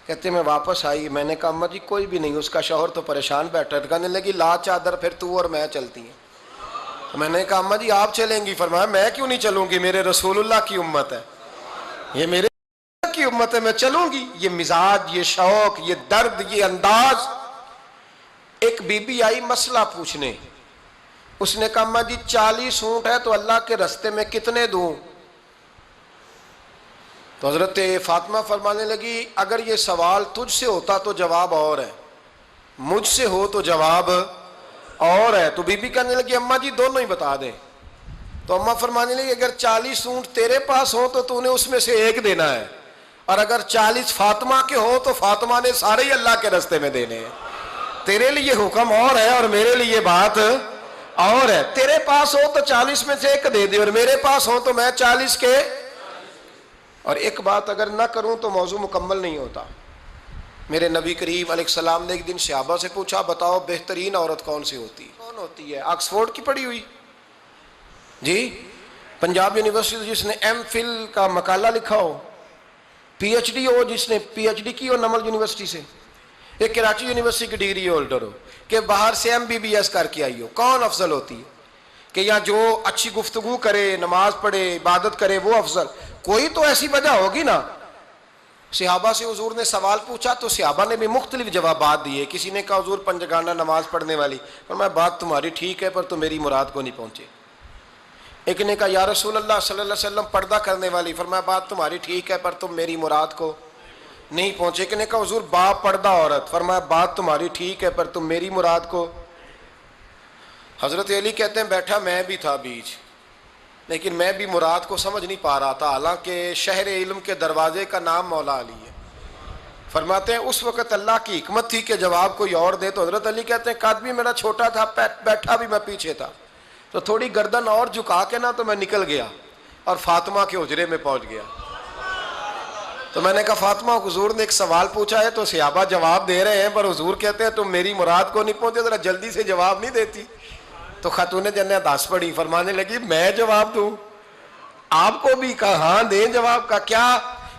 کہتے میں واپس آئی، میں نے کہا اماں جی کوئی بھی نہیں، اس کا شوہر تو پریشان بیٹھا ہے۔ کہنے لگی لا چادر پھر تو اور میں چلتی ہیں۔ تو میں نے کہا اماں جی آپ چلیں گی؟ فرمایا میں کیوں نہیں چلوں گی، میرے رسول اللہ کی امت ہے، یہ میرے کی امت ہے، میں چلوں گی۔ یہ مزاج، یہ شوق، یہ درد، یہ انداز۔ ایک بی بی آئی مسئلہ پوچھنے، اس نے کہا اماں جی 40 اونٹ ہے تو اللہ کے رستے میں کتنے دوں؟ تو حضرت فاطمہ فرمانے لگی اگر یہ سوال تجھ سے ہوتا تو جواب اور ہے، مجھ سے ہو تو جواب اور ہے۔ تو بی بی کہنے لگی اماں جی دونوں ہی بتا دیں۔ تو اماں فرمانے لگی اگر 40 اونٹ تیرے پاس ہو تو تو نے اس میں سے ایک دینا ہے، اور اگر 40 فاطمہ کے ہو تو فاطمہ نے سارے ہی اللہ کے رستے میں دینے ہیں۔ تیرے لیے حکم اور ہے اور میرے لیے بات اور ہے، تیرے پاس ہو تو 40 میں سے ایک دے دے، اور میرے پاس ہو تو میں 40 کے، اور ایک بات اگر نہ کروں تو موضوع مکمل نہیں ہوتا۔ میرے نبی کریم علیہ السلام نے ایک دن صحابہ سے پوچھا بتاؤ بہترین عورت کون سی ہوتی ہے؟ کون ہوتی ہے؟ آکسفورڈ کی پڑھی ہوئی جی، پنجاب یونیورسٹی جس نے ایم فل کا مقالہ لکھا ہو، پی ایچ ڈی ہو جس نے پی ایچ ڈی کی ہو نمل یونیورسٹی سے، ایک کراچی یونیورسٹی کی ڈگری ہولڈر ہو، کہ باہر سے ایم بی بی ایس کر کے آئی ہو، کون افضل ہوتی ہے؟ کہ یا جو اچھی گفتگو کرے، نماز پڑھے، عبادت کرے وہ افضل؟ کوئی تو ایسی وجہ ہوگی نا۔ صحابہ سے حضور نے سوال پوچھا تو صحابہ نے بھی مختلف جوابات دیے۔ کسی نے کہا حضور پنجگانہ نماز پڑھنے والی، فرمایا بات تمہاری ٹھیک ہے پر تم میری مراد کو نہیں پہنچے۔ ایک نے کہا یا رسول اللہ صلی اللہ علیہ وسلم پردہ کرنے والی، فرمایا بات تمہاری ٹھیک ہے پر تم میری مراد کو نہیں پہنچے۔ ایک نے کہا حضور با پردہ عورت، فرمایا بات تمہاری ٹھیک ہے پر تم میری مراد کو۔ حضرت علی کہتے ہیں بیٹھا میں بھی تھا بیچ، لیکن میں بھی مراد کو سمجھ نہیں پا رہا تھا، حالانکہ شہر علم کے دروازے کا نام مولا علی ہے۔ فرماتے ہیں اس وقت اللہ کی حکمت تھی کہ جواب کوئی اور دے، تو حضرت علی کہتے ہیں قد بھی میرا چھوٹا تھا، بیٹھا بھی میں پیچھے تھا، تو تھوڑی گردن اور جھکا کے نا تو میں نکل گیا اور فاطمہ کے حجرے میں پہنچ گیا۔ تو میں نے کہا فاطمہ حضور نے ایک سوال پوچھا ہے تو صحابہ جواب دے رہے ہیں پر حضور کہتے ہیں تم میری مراد کو نہیں پہنچے، ذرا جلدی سے جواب نہیں دیتی؟ تو خاتون جنت ہنس پڑی، فرمانے لگی میں جواب دوں؟ آپ کو بھی کہا ہاں دیں جواب کا کیا؟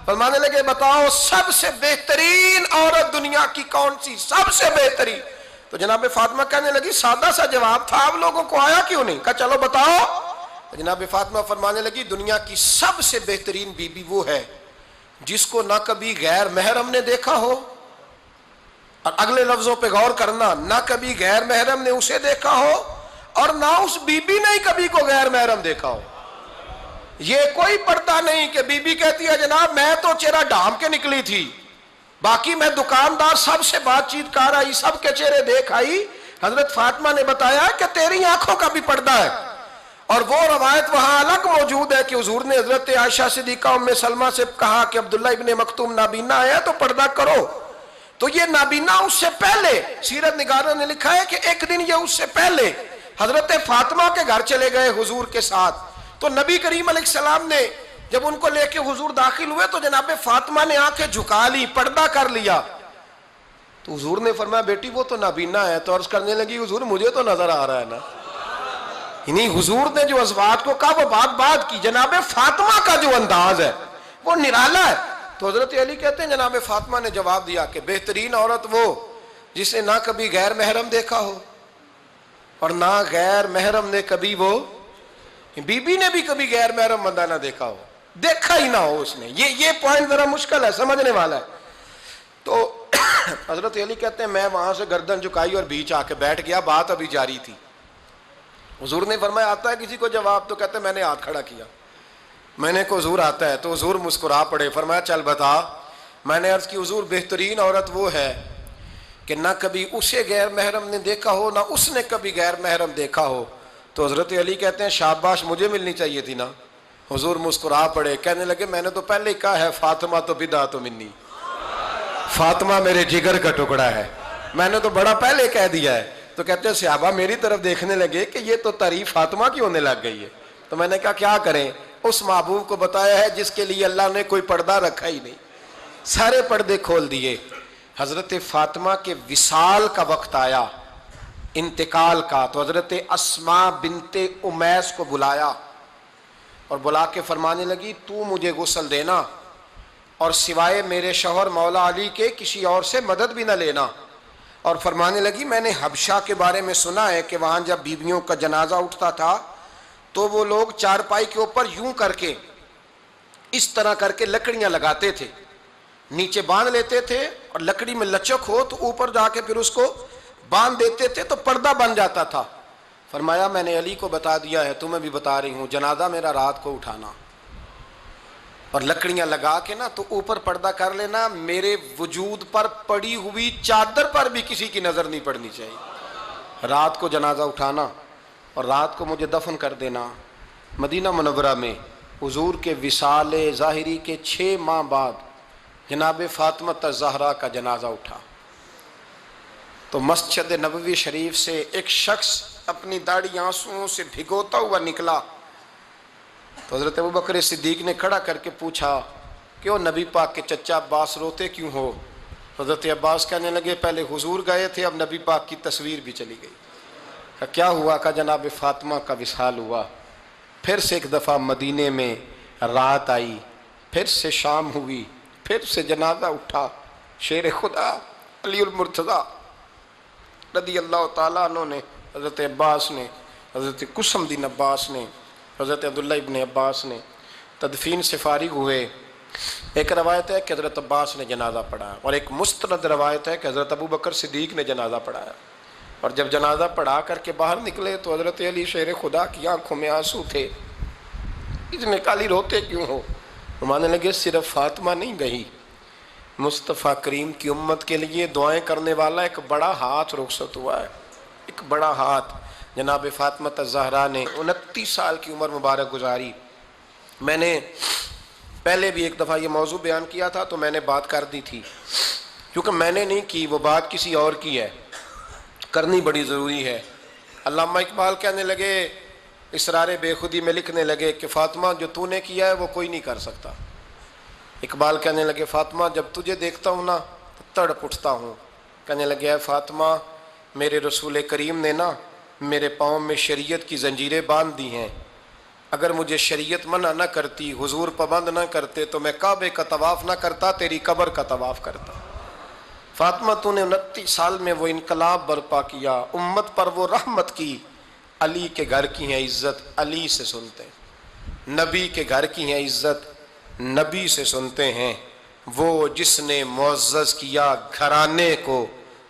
فرمانے لگے بتاؤ سب سے بہترین عورت دنیا کی کون سی، سب سے بہترین؟ تو جناب فاطمہ کہنے لگی سادہ سا جواب تھا، آپ لوگوں کو آیا کیوں نہیں؟ کہا چلو بتاؤ۔ جناب فاطمہ فرمانے لگی دنیا کی سب سے بہترین بی بی وہ ہے جس کو نہ کبھی غیر محرم نے دیکھا ہو، اور اگلے لفظوں پہ غور کرنا، نہ کبھی غیر محرم نے اسے دیکھا ہو اور نہ اس بی بی نے ہی کبھی کو غیر محرم دیکھا ہو۔ یہ کوئی پردہ نہیں کہ بی بی کہتی ہے جناب میں تو چہرہ ڈھام کے نکلی تھی، باقی میں دکاندار سب سے بات چیت کر آئی، سب کے چہرے دیکھ آئی۔ حضرت فاطمہ نے بتایا کہ تیری آنکھوں کا بھی پردہ ہے، اور وہ روایت وہاں الگ موجود ہے کہ حضور نے حضرت عائشہ صدیقہ ام سلمہ سے کہا کہ عبداللہ ابن مکتوم نابینا ہے تو پردہ کرو، تو یہ نابینا اس سے پہلے سیرت نگاروں نے لکھا ہے کہ ایک دن یہ اس سے پہلے حضرت فاطمہ کے گھر چلے گئے حضور کے ساتھ، تو نبی کریم علیہ السلام نے جب ان کو لے کے حضور داخل ہوئے تو جناب فاطمہ نے آنکھیں جھکا لی، پردہ کر لیا، تو حضور نے فرمایا بیٹی وہ تو نابینا ہے، تو عرض کرنے لگی حضور مجھے تو نظر آ رہا ہے نا۔ یعنی حضور نے جو ازواج کو کہا وہ بات کی، جناب فاطمہ کا جو انداز ہے وہ نرالا ہے۔ تو حضرت علی کہتے ہیں جناب فاطمہ نے جواب دیا کہ بہترین عورت وہ جس نے نہ کبھی غیر محرم دیکھا ہو اور نہ غیر محرم نے کبھی، وہ بی بی نے بھی کبھی غیر محرم بندہ نہ دیکھا ہو، دیکھا ہی نہ ہو اس نے۔ یہ پوائنٹ ذرا مشکل ہے، سمجھنے والا ہے۔ تو حضرت علی کہتے ہیں میں وہاں سے گردن جھکائی اور بیچ آ کے بیٹھ گیا، بات ابھی جاری تھی۔ حضور نے فرمایا آتا ہے کسی کو جواب؟ تو کہتے ہیں میں نے ہاتھ کھڑا کیا، میں نے کو حضور آتا ہے، تو حضور مسکرا پڑے، فرمایا چل بتا۔ میں نے عرض کی حضور بہترین عورت وہ ہے کہ نہ کبھی اسے غیر محرم نے دیکھا ہو نہ اس نے کبھی غیر محرم دیکھا ہو۔ تو حضرت علی کہتے ہیں شاباش مجھے ملنی چاہیے تھی نا۔ حضور مسکرا پڑے، کہنے لگے میں نے تو پہلے ہی کہا ہے فاطمہ تو بدعت منی، فاطمہ میرے جگر کا ٹکڑا ہے، میں نے تو بڑا پہلے کہہ دیا ہے۔ تو کہتے ہیں صحابہ میری طرف دیکھنے لگے کہ یہ تو تعریف فاطمہ کی ہونے لگ گئی ہے۔ تو میں نے کہا کیا کریں، اس محبوب کو بتایا ہے جس کے لیے اللہ نے کوئی پردہ رکھا ہی نہیں، سارے پردے کھول دیے۔ حضرت فاطمہ کے وصال کا وقت آیا، انتقال کا، تو حضرت اسماء بنت امیس کو بلایا اور بلا کے فرمانے لگی تو مجھے غسل دینا اور سوائے میرے شوہر مولا علی کے کسی اور سے مدد بھی نہ لینا۔ اور فرمانے لگی میں نے حبشہ کے بارے میں سنا ہے کہ وہاں جب بیویوں کا جنازہ اٹھتا تھا تو وہ لوگ چارپائی کے اوپر یوں کر کے اس طرح کر کے لکڑیاں لگاتے تھے، نیچے باندھ لیتے تھے اور لکڑی میں لچک ہو تو اوپر جا کے پھر اس کو باندھ دیتے تھے تو پردہ بن جاتا تھا۔ فرمایا میں نے علی کو بتا دیا ہے، تمہیں بھی بتا رہی ہوں، جنازہ میرا رات کو اٹھانا اور لکڑیاں لگا کے نا تو اوپر پردہ کر لینا، میرے وجود پر پڑی ہوئی چادر پر بھی کسی کی نظر نہیں پڑنی چاہیے۔ رات کو جنازہ اٹھانا اور رات کو مجھے دفن کر دینا۔ مدینہ منورہ میں حضور کے وصال ظاہری کے 6 ماہ بعد جناب فاطمہ الزہرا کا جنازہ اٹھا، تو مسجد نبوی شریف سے ایک شخص اپنی داڑھی آنسوؤں سے بھگوتا ہوا نکلا، تو حضرت ابوبکر صدیق نے کھڑا کر کے پوچھا کیوں نبی پاک کے چچا عباس روتے کیوں ہو؟ حضرت عباس کہنے لگے پہلے حضور گئے تھے اب نبی پاک کی تصویر بھی چلی گئی۔ کیا ہوا؟ کہ جناب فاطمہ کا وصال ہوا، پھر سے ایک دفعہ مدینے میں رات آئی، پھر سے شام ہوئی، پھر سے جنازہ اٹھا۔ شیر خدا علی المرتضیٰ رضی اللہ تعالیٰ عنہ نے، حضرت عباس نے، حضرت قسم بن عباس نے، حضرت عبداللہ ابن عباس نے تدفین سے فارغ ہوئے۔ ایک روایت ہے کہ حضرت عباس نے جنازہ پڑھایا اور ایک مستند روایت ہے کہ حضرت ابوبکر صدیق نے جنازہ پڑھایا، اور جب جنازہ پڑھا کر کے باہر نکلے تو حضرت علی شیر خدا کی آنکھوں میں آنسو تھے۔ اتنے کالی روتے کیوں ہو؟ ماننے لگے صرف فاطمہ نہیں گئی، مصطفیٰ کریم کی امت کے لیے دعائیں کرنے والا ایک بڑا ہاتھ رخصت ہوا ہے، ایک بڑا ہاتھ۔ جناب فاطمہ الزہرا نے 29 سال کی عمر مبارک گزاری۔ میں نے پہلے بھی ایک دفعہ یہ موضوع بیان کیا تھا تو میں نے بات کر دی تھی، کیونکہ میں نے نہیں کی، وہ بات کسی اور کی ہے، کرنی بڑی ضروری ہے۔ علامہ اقبال کہنے لگے، اسرار بے خودی میں لکھنے لگے کہ فاطمہ جو تو نے کیا ہے وہ کوئی نہیں کر سکتا۔ اقبال کہنے لگے فاطمہ جب تجھے دیکھتا ہوں نا تو تڑپ اٹھتا ہوں۔ کہنے لگے اے فاطمہ میرے رسول کریم نے نا میرے پاؤں میں شریعت کی زنجیریں باندھ دی ہیں، اگر مجھے شریعت منع نہ کرتی، حضور پابند نہ کرتے تو میں کعبے کا طواف نہ کرتا، تیری قبر کا طواف کرتا۔ فاطمہ تو نے 29 سال میں وہ انقلاب برپا کیا، امت پر وہ رحمت کی۔ علی کے گھر کی ہیں عزت، علی سے سنتے ہیں، نبی کے گھر کی ہیں عزت، نبی سے سنتے ہیں۔ وہ جس نے معزز کیا گھرانے کو،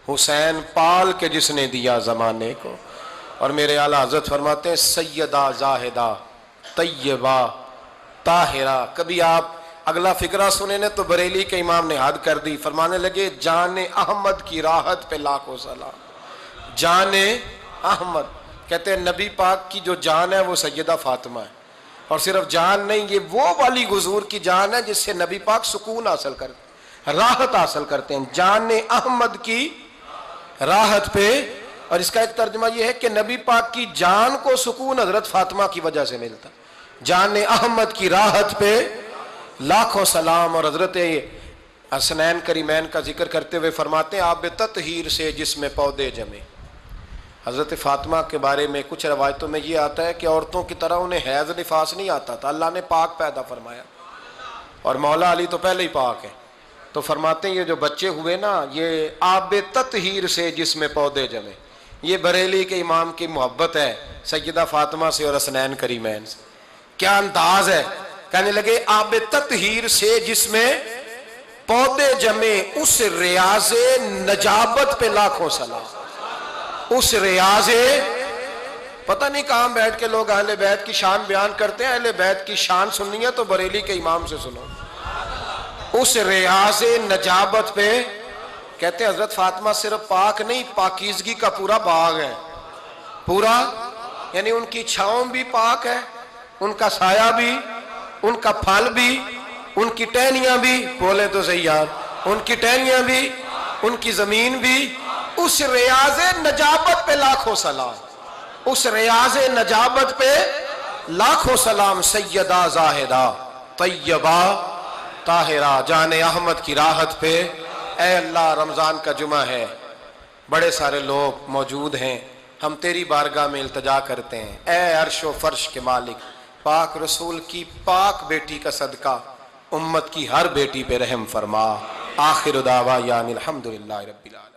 حسین پال کے جس نے دیا زمانے کو۔ اور میرے اعلیٰ حضرت فرماتے ہیں سیدہ زاہدہ طیبہ طاہرہ۔ کبھی آپ اگلا فقرہ سنے نے تو بریلی کے امام نے حد کر دی، فرمانے لگے جان احمد کی راحت پہ لاکھوں سلام۔ جان احمد کہتے ہیں نبی پاک کی جو جان ہے وہ سیدہ فاطمہ ہے، اور صرف جان نہیں، یہ وہ والی حضور کی جان ہے جس سے نبی پاک سکون حاصل کرتے، راحت حاصل کرتے ہیں۔ جان احمد کی راحت پہ، اور اس کا ایک ترجمہ یہ ہے کہ نبی پاک کی جان کو سکون حضرت فاطمہ کی وجہ سے ملتا۔ جان احمد کی راحت پہ لاکھوں سلام۔ اور حضرت حسنین کریمین کا ذکر کرتے ہوئے فرماتے ہیں آب تطہیر سے جس میں پودے جمے۔ حضرت فاطمہ کے بارے میں کچھ روایتوں میں یہ آتا ہے کہ عورتوں کی طرح انہیں حیض نفاس نہیں آتا تھا، اللہ نے پاک پیدا فرمایا، اور مولا علی تو پہلے ہی پاک ہے، تو فرماتے ہیں یہ جو بچے ہوئے نا یہ آب تطہیر سے جس میں پودے جمے۔ یہ بریلی کے امام کی محبت ہے سیدہ فاطمہ سے اور حسنین کریمین سے۔ کیا انداز ہے، کہنے لگے آب تطہیر سے جس میں پودے جمے، اس ریاض نجابت پہ لاکھوں سلام۔ اس ریاض، پتہ نہیں کہاں بیٹھ کے لوگ اہل بیت کی شان بیان کرتے ہیں، اہل بیت کی شان سننی ہے تو بریلی کے امام سے سنو۔ اس ریاض نجابت پہ کہتے ہیں حضرت فاطمہ صرف پاک نہیں، پاکیزگی کا پورا باغ ہے، پورا، یعنی ان کی چھاؤں بھی پاک ہے، ان کا سایہ بھی، ان کا پھل بھی، ان کی ٹہنیاں بھی، بولے تو صحیح یار، ان کی ٹہنیاں بھی، ان کی زمین بھی۔ اس ریاض نجابت پہ لاکھوں سلام، اس ریاض نجابت پہ لاکھوں سلام۔ سیدہ زاہدہ طیبہ طاہرہ، جان احمد کی راحت پہ۔ اے اللہ رمضان کا جمعہ ہے، بڑے سارے لوگ موجود ہیں، ہم تیری بارگاہ میں التجا کرتے ہیں، اے عرش و فرش کے مالک، پاک رسول کی پاک بیٹی کا صدقہ امت کی ہر بیٹی پہ رحم فرما۔ آخر دعوانا الحمدللہ رب العالمین۔